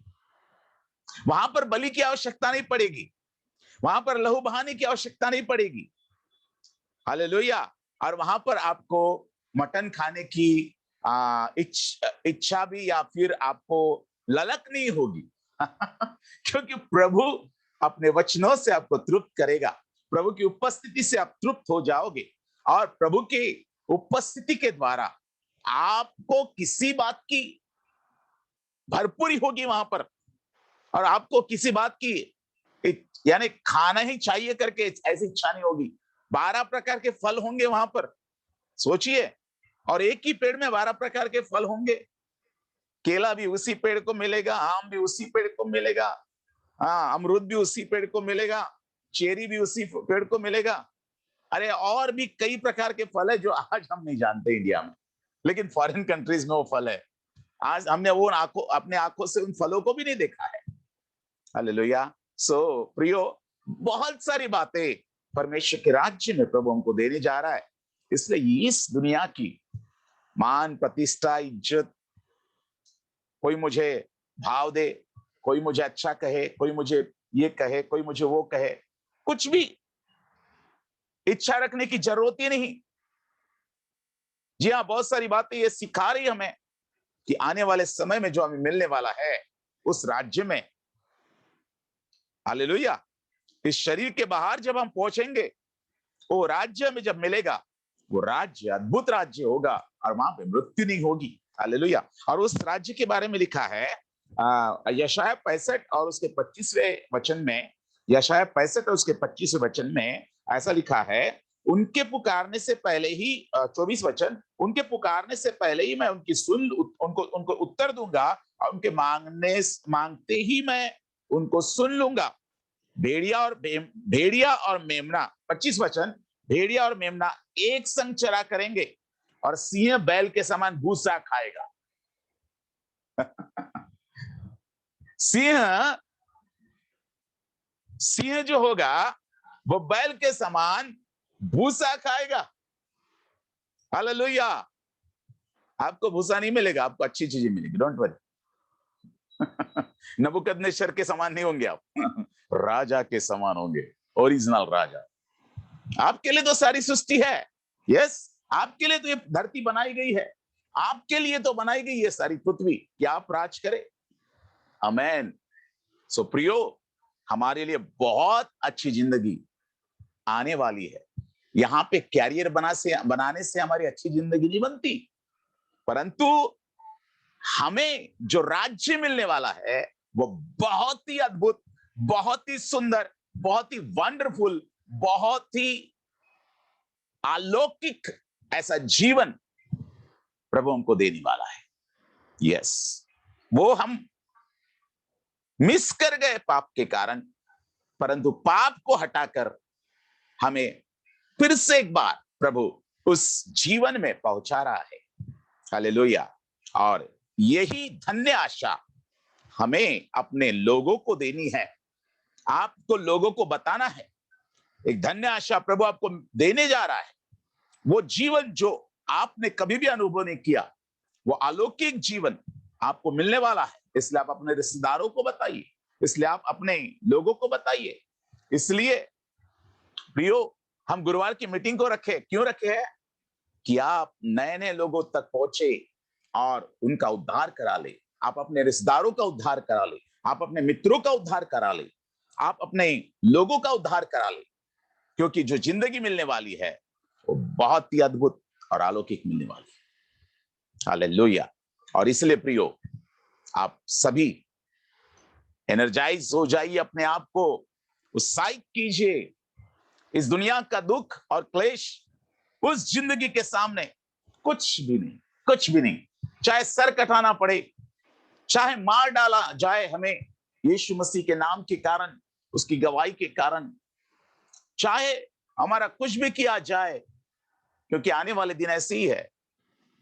वहां पर बलि की आवश्यकता नहीं पड़ेगी, वहां पर लहू बहाने की आवश्यकता नहीं पड़ेगी। हालेलुया। और वहां पर आपको मटन खाने की इच्छा भी या फिर आपको ललक नहीं होगी। क्योंकि प्रभु अपने वचनों से आपको तृप्त करेगा। प्रभु की उपस्थिति से आप तृप्त हो जाओगे, और प्रभु की उपस्थिति के द्वारा आपको किसी बात की भरपूरी होगी वहां पर, और आपको किसी बात की यानी खाना ही चाहिए करके ऐसी इच्छा नहीं होगी। 12 प्रकार के फल होंगे वहां पर, सोचिए, और एक ही पेड़ में 12 प्रकार के फल होंगे। केला भी उसी पेड़ को मिलेगा, आम भी उसी पेड़ को मिलेगा, हाँ, अमरूद भी उसी पेड़ को मिलेगा, चेरी भी उसी पेड़ को मिलेगा। अरे और भी कई प्रकार के फल है जो आज हम नहीं जानते इंडिया में, लेकिन फॉरेन कंट्रीज में वो फल है। आज हमने वो अपने आंखों से उन फलों को भी नहीं देखा है। हालेलुया। सो प्रियो, बहुत सारी बातें परमेश्वर के राज्य में प्रभु हमको देने जा रहा है। इसलिए इस दुनिया की मान, प्रतिष्ठा, इज्जत, कोई मुझे भाव दे, कोई मुझे अच्छा कहे, कोई मुझे ये कहे, कोई मुझे वो कहे, कुछ भी इच्छा रखने की जरूरत ही नहीं। जी हाँ, बहुत सारी बातें ये सिखा रही हमें कि आने वाले समय में जो हमें मिलने वाला है उस राज्य में, हालेलुया, इस शरीर के बाहर जब हम पहुंचेंगे, वो राज्य में जब मिलेगा, वो राज्य अद्भुत राज्य होगा और वहां पे मृत्यु नहीं होगी। हालेलुया। और उस राज्य के बारे में लिखा है यशायाह 65 और उसके 25वें वचन में, यशायाह 65 और उसके 25वें वचन में ऐसा लिखा है, उनके पुकारने से पहले ही, 24 वचन, उनके पुकारने से पहले ही मैं उनको उत्तर दूंगा और उनके मांगते ही मैं उनको सुन लूंगा। भेड़िया और मेमना, 25 वचन, भेड़िया और मेमना एक संग चरा करेंगे और सिंह बैल के समान भूसा खाएगा। सिंह जो होगा वो बैल के समान भूसा खाएगा। हालेलुया। आपको भूसा नहीं मिलेगा, आपको अच्छी चीजें मिलेगी, डोंट वरी। नबूकदनेस्सर के समान नहीं होंगे आप, राजा के समान होंगे, ओरिजिनल राजा। आपके लिए तो सारी सृष्टि है, यस, आपके लिए तो ये धरती बनाई गई है, आपके लिए तो बनाई गई है सारी पृथ्वी कि आप राज करें। आमेन। सो प्रियो, हमारे लिए बहुत अच्छी जिंदगी आने वाली है। यहां पे कैरियर बनाने से हमारी अच्छी जिंदगी नहीं बनती, परंतु हमें जो राज्य मिलने वाला है वो बहुत ही अद्भुत, बहुत ही सुंदर, बहुत ही वंडरफुल, बहुत ही अलौकिक ऐसा जीवन प्रभु हमको देने वाला है। यस, वो हम मिस कर गए पाप के कारण, परंतु पाप को हटाकर हमें फिर से एक बार प्रभु उस जीवन में पहुंचा रहा है। हालेलुया। और यही धन्य आशा हमें अपने लोगों को देनी है, आपको लोगों को बताना है। एक धन्य आशा प्रभु आपको देने जा रहा है, वो जीवन जो आपने कभी भी अनुभव नहीं किया, वो अलौकिक जीवन आपको मिलने वाला है। इसलिए आप अपने रिश्तेदारों को बताइए, इसलिए आप अपने लोगों को बताइए। इसलिए प्रियो, हम गुरुवार की मीटिंग को रखे, क्यों रखे हैं? कि आप नए नए लोगों तक पहुंचे और उनका उद्धार करा ले, आप अपने रिश्तेदारों का उद्धार करा ले, आप अपने मित्रों का उद्धार करा ले, आप अपने लोगों का उद्धार करा ले, क्योंकि जो जिंदगी मिलने वाली है वो बहुत ही अद्भुत और अलौकिक मिलने वाली है। हालेलुया। और इसलिए प्रियो, आप सभी एनर्जाइज हो जाइए, अपने आप को उत्साहित कीजिए। इस दुनिया का दुख और क्लेश उस जिंदगी के सामने कुछ भी नहीं, कुछ भी नहीं। चाहे सर कटाना पड़े, चाहे मार डाला जाए हमें यीशु मसीह के नाम के कारण, उसकी गवाही के कारण, चाहे हमारा कुछ भी किया जाए, क्योंकि आने वाले दिन ऐसे ही है।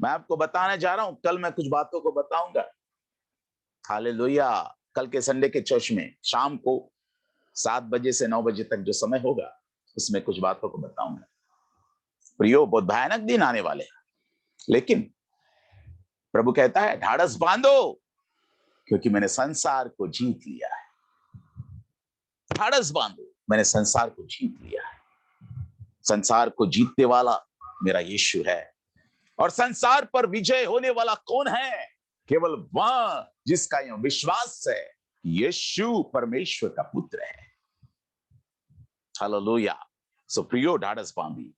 मैं आपको बताने जा रहा हूं, कल मैं कुछ बातों को बताऊंगा। हालेलुया। कल के संडे के चर्च में शाम को 7 बजे से 9 बजे तक जो समय होगा, उसमें कुछ बातों को बताऊंगा। प्रियो, बहुत भयानक दिन आने वाले हैं, लेकिन प्रभु कहता है ढाढ़स बांधो, क्योंकि मैंने संसार को जीत लिया है। ढाढ़स बांधो, मैंने संसार को जीत लिया है। संसार को जीतने वाला मेरा यीशु है। और संसार पर विजय होने वाला कौन है? केवल वह जिसका यह विश्वास है यीशु परमेश्वर का पुत्र है। हालेलुया। सो प्रियो, ढाढ़स बांधी,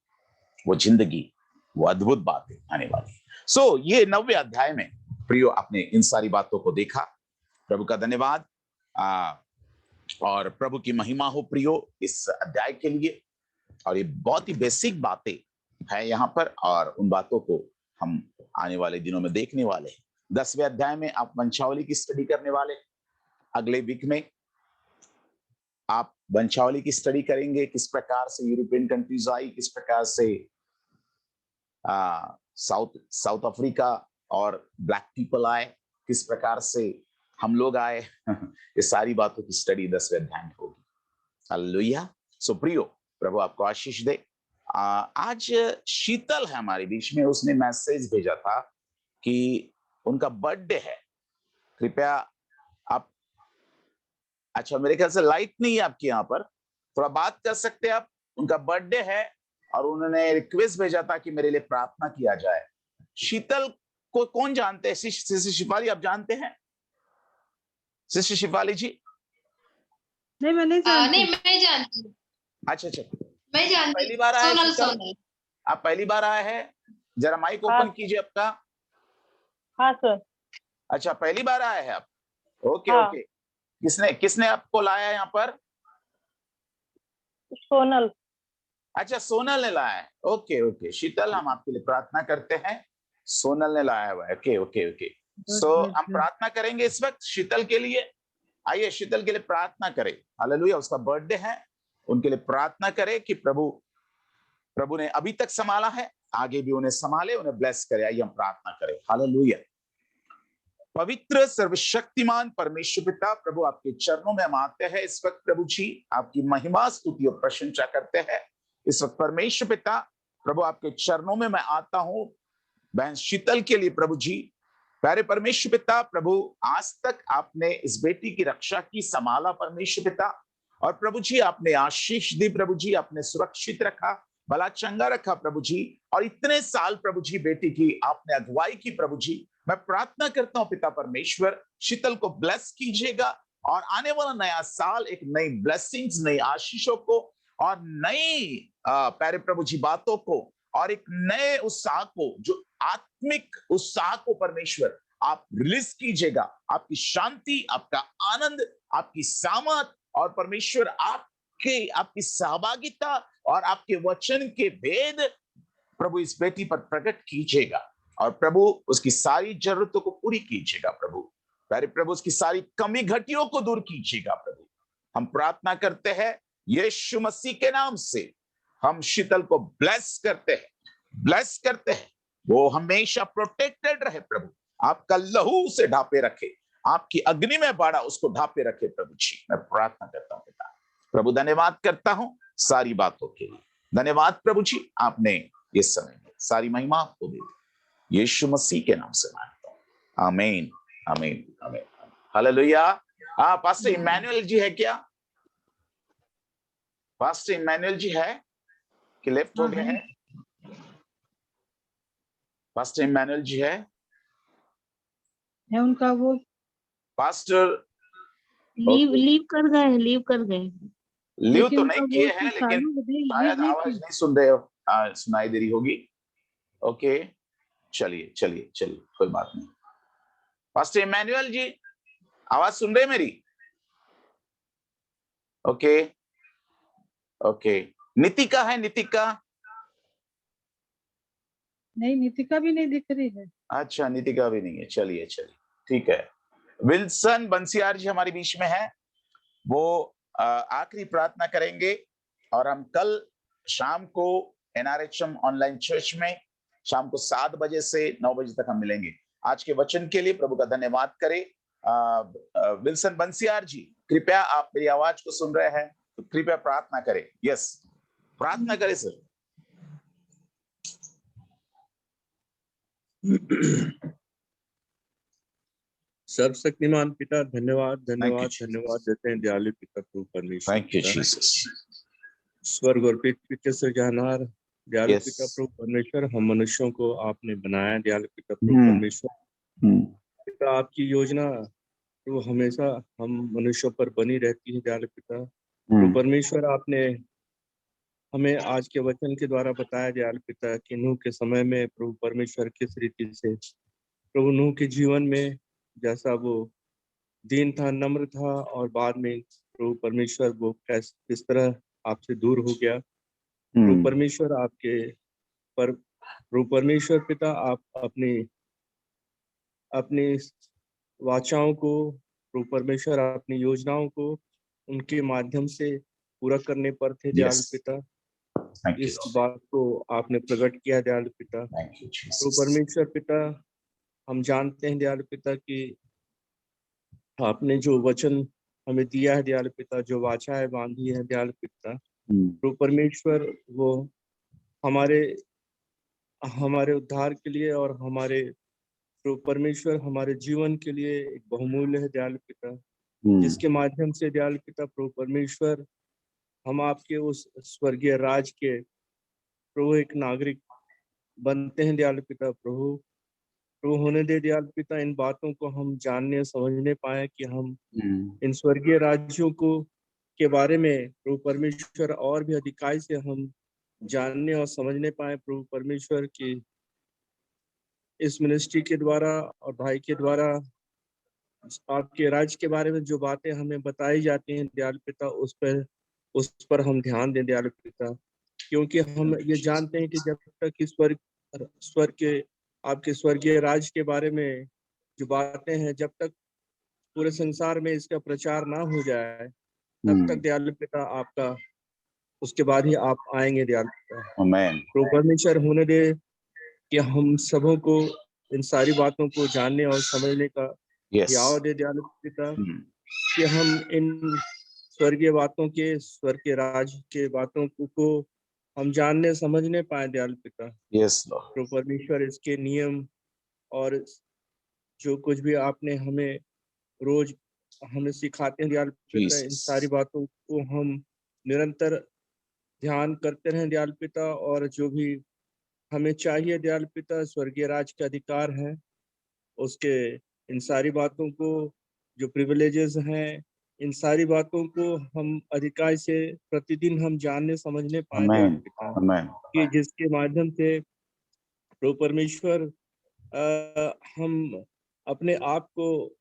वो जिंदगी, वो अद्भुत बातें आने वाली। सो ये 9वें अध्याय में प्रियो आपने इन सारी बातों को देखा। प्रभु का धन्यवाद और प्रभु की महिमा हो प्रियो इस अध्याय के लिए। और ये बहुत ही बेसिक बातें है यहाँ पर, और उन बातों को हम आने वाले दिनों में देखने वाले हैं। 10वें अध्याय में आप वंशावली की स्टडी करने वाले। अगले वीक में आप वंशावली की स्टडी करेंगे, किस प्रकार से यूरोपियन कंट्रीज आई, किस प्रकार से साउथ अफ्रीका और ब्लैक पीपल आए, किस प्रकार से हम लोग आए। ये सारी बातों की स्टडी 10वें अध्याय में होगी। हालेलुया। सो प्रियो, प्रभु आपको आशीष दे। आज शीतल है हमारे बीच में, उसने मैसेज भेजा था कि उनका बर्थडे है। कृपया आप, अच्छा मेरे ख्याल से लाइट नहीं है आपके यहाँ पर, थोड़ा बात कर सकते हैं आप। उनका बर्थडे है और उन्होंने रिक्वेस्ट भेजा था कि मेरे लिए प्रार्थना किया जाए। शीतल को कौन जानते हैं? सिस्टर शिफाली आप जानते हैं? सिस्टर शिफाली जी?
नहीं, मैं नहीं जानती।
नहीं, मैं जानती हूँ।
अच्छा,
मैं जानती
पहली बार आए
सोनल
शीतल?
सोनल।
आप पहली बार आए हैं? जरा माइक
हाँ।
ओपन कीजिए आपका।
हाँ सर।
अच्छा, पहली बार आए हैं आप? ओके
हाँ।
ओके। किसने आपको लाया यहाँ पर?
सोनल।
अच्छा, सोनल ने लाया है। ओके ओके, शीतल हम आपके लिए प्रार्थना करते हैं। सोनल ने लाया हुआ है। Okay okay okay. सो हम प्रार्थना करेंगे इस वक्त शीतल के लिए। आइए शीतल के लिए प्रार्थना करें। हालेलुया। उसका बर्थडे है, उनके लिए प्रार्थना करें कि प्रभु ने अभी तक संभाला है, आगे भी उन्हें संभाले, उन्हें ब्लेस करे। आइए हम प्रार्थना करें। हालेलुया। पवित्र सर्वशक्तिमान परमेश्वर पिता, प्रभु आपके चरणों में हम आते हैं इस वक्त। प्रभु जी आपकी महिमा स्तुति और प्रशंसा करते हैं इस वक्त। परमेश्वर पिता, प्रभु आपके चरणों में मैं आता हूं बहन शीतल के लिए। प्रभु जी प्यारे परमेश्वर पिता, प्रभु आज तक आपने इस बेटी की रक्षा की, संभाला परमेश्वर पिता। और प्रभु जी आपने आशीष दी, प्रभु जी आपने सुरक्षित रखा, भला चंगा रखा प्रभु जी। और इतने साल प्रभु जी बेटी की आपने अगुवाई की प्रभु जी। मैं प्रार्थना करता हूं पिता परमेश्वर, शीतल को ब्लेस कीजिएगा और आने वाला नया साल एक नई ब्लेसिंग्स, नई आशीषों को और नई प्यारे प्रभु जी बातों को और एक नए उत्साह को, जो आत्मिक उत्साह को परमेश्वर आप रिलीज कीजिएगा। आपकी शांति, आपका आनंद, आपकी सामर्थ और परमेश्वर आपकी सहभागिता और आपके वचन के भेद प्रभु इस बेटी पर प्रकट कीजिएगा। और प्रभु उसकी सारी जरूरतों को पूरी कीजिएगा प्रभु। प्यारे प्रभु उसकी सारी कमी घटियों को दूर कीजिएगा प्रभु। हम प्रार्थना करते हैं यीशु मसीह के नाम से। हम शीतल को ब्लेस करते हैं। वो हमेशा प्रोटेक्टेड रहे प्रभु। आपका लहू से ढापे रखे, आपकी अग्नि में बाड़ा उसको ढापे रखे प्रभु जी। मैं प्रार्थना करता हूं पिता। प्रभु धन्यवाद करता हूं सारी बातों के लिए। धन्यवाद प्रभु जी, आपने ये समय में सारी महिमा आपको दी। यीशु मसीह के नाम से मांगता हूं, आमीन आमीन आमीन। हालेलुया। पास्टर इमैनुअल जी है क्या? पास्टर इमैनुअल जी है कि लेफ्ट हो गए हैं? पास्टर इमैनुअल जी है
उनका वो
पास्टर
लीव कर गए। लीव
तो नहीं किए हैं, लेकिन शायद आवाज नहीं सुन रहे हो, सुनाई दे रही होगी। ओके, चलिए कोई बात नहीं। पास्टर इमैनुअल जी आवाज सुन रहे मेरी? ओके। नितिका है? नितिका
नहीं, नितिका भी नहीं दिख रही है।
अच्छा, नितिका भी नहीं है। चलिए ठीक है। विल्सन बंसियार जी हमारे बीच में है, वो आखिरी प्रार्थना करेंगे और हम कल शाम को NRHM ऑनलाइन चर्च में शाम को 7 बजे से 9 बजे तक हम मिलेंगे। आज के वचन के लिए प्रभु का धन्यवाद करें। विल्सन बंसियार जी, कृपया आप मेरी आवाज को सुन रहे हैं तो कृपया प्रार्थना करें। यस, प्रार्थना करें सर।
सर्वशक्तिमान पिता, धन्यवाद देते हैं दयालु पिता प्रभु परमेश्वर।
Thank you Jesus.
स्वर्ग और पृथ्वी के सृजनहार दयालु पिता प्रभु परमेश्वर, हम मनुष्यों को आपने बनाया दयालु पिता प्रभु परमेश्वर। पिता आपकी योजना तो हमेशा हम मनुष्यों पर बनी रहती है दयालु पिता प्रभु परमेश्वर। आपने हमें आज के वचन के द्वारा बताया दयालु पिता कि नूह के समय में प्रभु परमेश्वर किस रीति से प्रभु नूह के जीवन में जैसा वो दीन था, नम्र था, और बाद में प्रभु परमेश्वर वो किस तरह आपसे दूर हो गया। प्रभु परमेश्वर आपके पर प्रभु परमेश्वर पिता, आप अपनी वाचाओं को प्रभु परमेश्वर अपनी योजनाओं को उनके माध्यम से पूरा करने पर थे दयालु
Yes.
पिता।
Thank you,
इस
Lord.
बात को आपने प्रकट किया दयालु पिता।
Thank you,
Prabhu
Jesus.
परमेश्वर पिता, हम जानते हैं दयालु पिता कि आपने जो वचन हमें दिया है दयालु पिता, जो वाचाएं बांधी है दयालु पिता, प्रभु परमेश्वर वो हमारे उद्धार के लिए और हमारे प्रभु परमेश्वर हमारे जीवन के लिए एक बहुमूल्य है दयालु पिता, जिसके माध्यम से दयालु पिता प्रभु परमेश्वर हम आपके उस स्वर्गीय राज के प्रभु एक नागरिक बनते हैं दयालु पिता। प्रभु होने दे दयालु पिता, इन बातों को हम जानने समझने पाए कि हम इन स्वर्गीय राज्यों को के बारे में प्रभु परमेश्वर और भी अधिकाई से हम जानने और समझने पाए प्रभु परमेश्वर की इस मिनिस्ट्री के द्वारा और भाई के द्वारा आपके राज्य के बारे में जो बातें हमें बताई जाती हैं दयालु पिता, उस पर हम ध्यान दें दयालु पिता, क्योंकि हम ये जानते हैं कि जब तक इस स्वर्ग के आपके स्वर्गीय राज्य के बारे में जो बातें हैं, जब तक पूरे संसार में इसका प्रचार ना हो जाए, तब तक दयालु पिता आपका उसके बाद ही आप आएंगे दयालु पिता।
Amen.
प्रभु परमेश्वर होने दे कि हम सबों को इन सारी बातों को जानने और समझने का
Yes.
याव दे दयालु पिता, कि हम इन स्वर्गीय बातों के स्वर्ग के राज के बातों को हम जानने समझने पाए दयालु पिता।
Yes, Lord.
प्रभु परमेश्वर इसके नियम और जो कुछ भी आपने हमें रोज हमें सिखाते हैं दयालु पिता, इन सारी बातों को हम निरंतर ध्यान करते रहें दयालु पिता, और जो भी हमें चाहिए दयालु पिता स्वर्गीय राज का अधिकार है, उसके इन सारी बातों को जो प्रिविलेजेस हैं, इन सारी बातों को हम अधिकार से प्रतिदिन हम जानने समझने पाए दयालु पिता, कि जिसके माध्यम से प्रभु परमेश्वर हम अपने आप को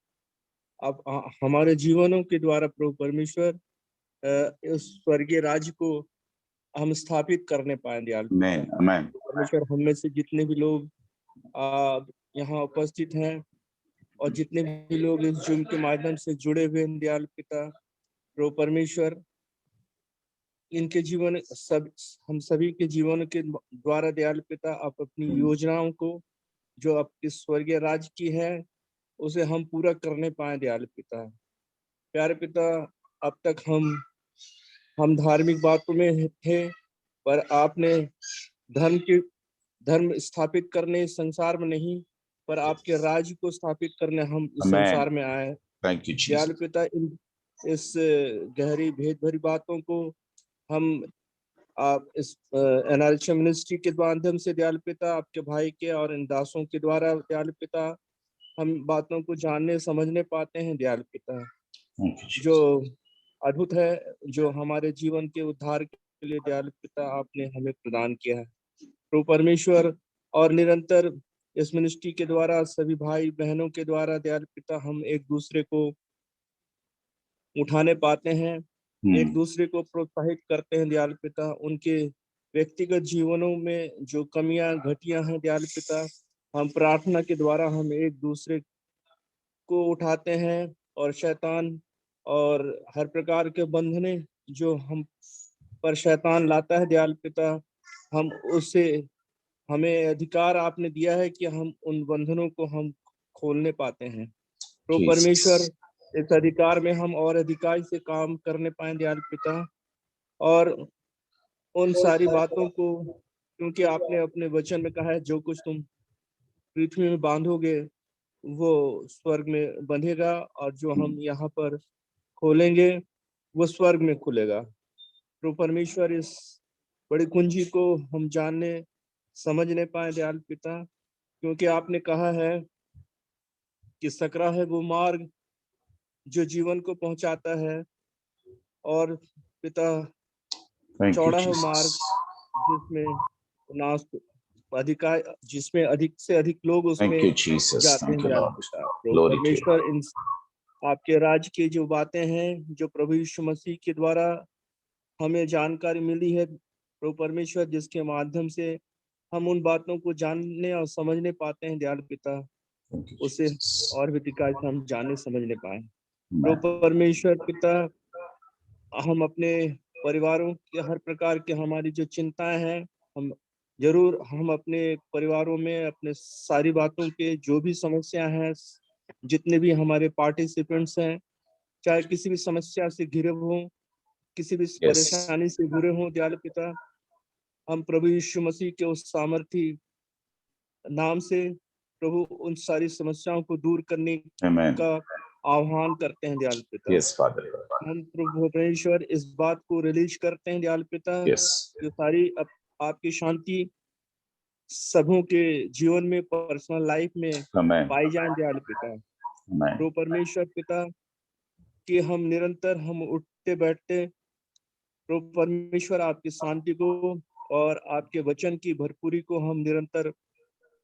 हमारे जीवनों के द्वारा प्रभु परमेश्वर उस स्वर्गीय राज्य को हम स्थापित करने पाए दयालु परमेश्वर। हम में से जितने भी लोग यहाँ उपस्थित हैं और जितने भी लोग इस जूम के माध्यम से जुड़े हुए हैं दयालु पिता, प्रभु परमेश्वर इनके जीवन हम सभी के जीवन के द्वारा दयालु पिता आप अपनी योजनाओं को जो आपके स्वर्गीय राज्य की है उसे हम पूरा करने पाए दयालु पिता। प्यारे पिता, अब तक हम धार्मिक बातों में थे, पर आपने धर्म स्थापित करने इस संसार में नहीं, पर आपके राज्य को स्थापित करने हम इस संसार में आए दयालु पिता। इस गहरी भेद भरी बातों को हम आप इस एनआरएचएम मिनिस्ट्री के माध्यम से दयालु पिता आपके भाई के और इन दासों के द्वारा दयालु पिता हम बातों को जानने समझने पाते हैं दयालु पिता, जो अद्भुत है, जो हमारे जीवन के उद्धार के लिए दयालु पिता आपने हमें प्रदान किया है प्रभु परमेश्वर। और निरंतर इस मिनिस्ट्री के द्वारा सभी भाई बहनों के द्वारा दयालु पिता हम एक दूसरे को उठाने पाते हैं, एक दूसरे को प्रोत्साहित करते हैं दयालु पिता। उनके व्यक्तिगत जीवनों में जो कमियां घटियां हैं दयालु पिता, हम प्रार्थना के द्वारा हम एक दूसरे को उठाते हैं, और शैतान और हर प्रकार के बंधने जो हम पर शैतान लाता है दयालु पिता, हम उससे हमें अधिकार आपने दिया है कि हम उन बंधनों को हम खोलने पाते हैं प्रभु परमेश्वर। इस अधिकार में हम और अधिकार से काम करने पाए दयालु पिता, और उन सारी बातों को, क्योंकि आपने अपने वचन में कहा है जो कुछ तुम पृथ्वी में बांधोगे वो स्वर्ग में बंधेगा, और जो हम यहाँ पर खोलेंगे वो स्वर्ग में खुलेगा प्रभु परमेश्वर। इस बड़ी कुंजी को हम जानने समझने पाए दयालु पिता, क्योंकि आपने कहा है कि सकरा है वो मार्ग जो जीवन को पहुंचाता है, और पिता चौड़ा है मार्ग जिसमें अधिक से अधिक लोग उसमें जाते हैं दयालु पिता। प्रभु परमेश्वर इन आपके राज्य की जो बातें हैं, जो प्रभु यीशु मसीह के द्वारा हमें जानकारी मिली है प्रभु परमेश्वर, जिसके माध्यम से हम उन बातों को जानने और समझने पाते हैं दयालु पिता, उसे और भी अधिकार से हम जाने समझने पाए। प्रभु परमेश्वर पिता, हम अपने परिवारों के हर प्रकार के हमारी जो चिंताएं हैं, हम अपने परिवारों में अपने सारी बातों के जो भी समस्या हैं, जितने भी हमारे पार्टिसिपेंट्स हैं, चाहे किसी भी समस्या से घिरे हों, किसी भी परेशानी से घिरे हों, दयालु पिता, हम प्रभु यीशु मसीह के उस सामर्थी नाम से प्रभु उन सारी समस्याओं को दूर करने का आह्वान करते हैं दयालु पिता। हम प्रभु परमेश्वर इस बात को रिलीज करते हैं दयालु पिता, जो सारी आपकी शांति सबों के जीवन में, पर्सनल लाइफ में पाई जाए दयालु पिता। प्रभु परमेश्वर पिता कि हम निरंतर उठते बैठते प्रभु परमेश्वर आपकी शांति को और आपके वचन की भरपूरी को हम निरंतर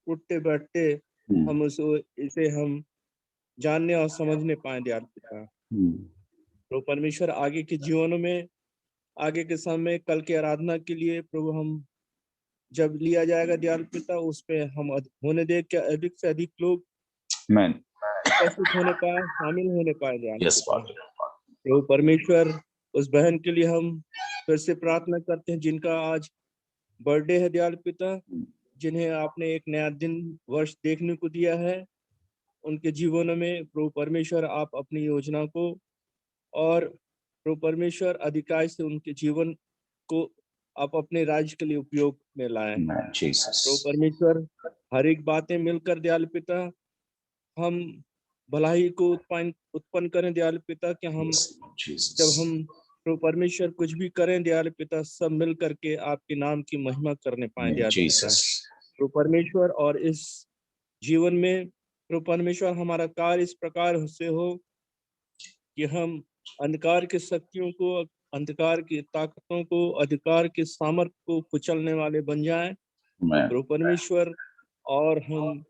उठते बैठते हम इसे हम जानने और समझने पाए दयालु पिता। प्रभु परमेश्वर आगे के जीवनों में, आगे के समय, कल की आराधना के लिए प्रभु हम जब लिया जाएगा दयालु पिता, उस पे हम होने दे कि अधिक से अधिक लोग उपस्थित होने पाए, शामिल होने पाए दयालु पिता। प्रभु परमेश्वर उस बहन के लिए हम फिर से प्रार्थना करते हैं जिनका आज बर्थडे है दयालु पिता, जिन्हें आपने एक नया दिन वर्ष देखने को दिया है। उनके जीवन में प्रभु परमेश्वर आप अपनी योजना को और प्रभु परमेश्वर अधिकार से उनके जीवन को आप अपने राज्य के लिए उपयोग में लाएं। प्रभु परमेश्वर हर एक बातें मिलकर दयालु पिता हम भलाई को उत्पन्न करें दयालु पिता, कि हम जब हम प्रभु परमेश्वर कुछ भी करें दयालु पिता, सब मिल करके आपके नाम की महिमा करने पाए दयालु पिता। प्रभु परमेश्वर और इस जीवन में प्रभु परमेश्वर हमारा कार्य इस प्रकार से हो कि हम अंधकार की शक्तियों को, अंधकार की ताकतों को, अधिकार के सामर्थ को कुचलने वाले बन जाएं प्रभु परमेश्वर, और हम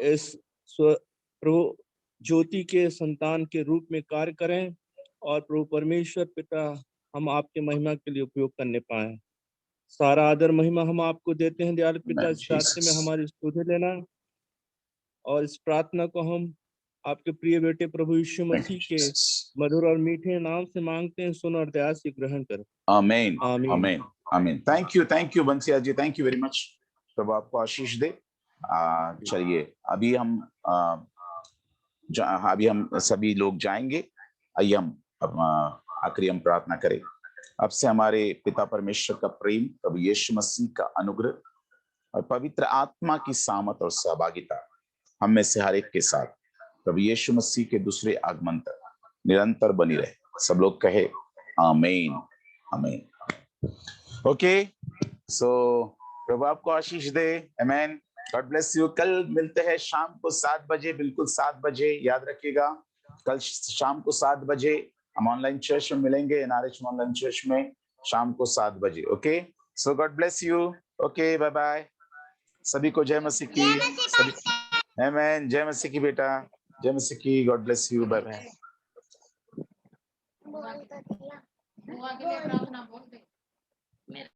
इस प्रभु ज्योति के संतान के रूप में कार्य करें, और प्रभु परमेश्वर पिता हम आपके महिमा के लिए उपयोग करने पाए। सारा आदर महिमा हम आपको देते हैं दयालु पिता। इस रास्ते में हमारी स्तुति लेना, और इस प्रार्थना को हम आपके प्रिय बेटे प्रभु यीशु मसीह के मधुर और मीठे नाम से मांगते हैं, सुन और दया से ग्रहण कर।
Amen amen amen. Thank you Bansiya ji, thank you very much. प्रभु आपको आशीष दे। चलिए अभी हम सभी लोग जाएंगे। आइए हम आखिरी हम प्रार्थना करें। अब से हमारे पिता परमेश्वर का प्रेम, प्रभु यीशु मसीह का अनुग्रह और पवित्र आत्मा की सामर्थ और सहभागिता हम में से हर एक के साथ प्रभु यीशु मसीह के दूसरे आगमन तक निरंतर बनी रहे। सब लोग कहे आमीन आमीन। ओके, सो प्रभु आपको आशीष दे। आमीन। God bless you. कल मिलते हैं शाम को 7 बजे, बिल्कुल 7 बजे, याद रखिएगा। कल शाम को 7 बजे हम ऑनलाइन चर्च में मिलेंगे, NRH ऑनलाइन चर्च में शाम को 7 बजे। Okay, so God bless you. Okay, bye bye. सभी को जय मसीह की। आमीन। जय मसीह की बेटा, जय मसीह की। God bless you. Bye bye.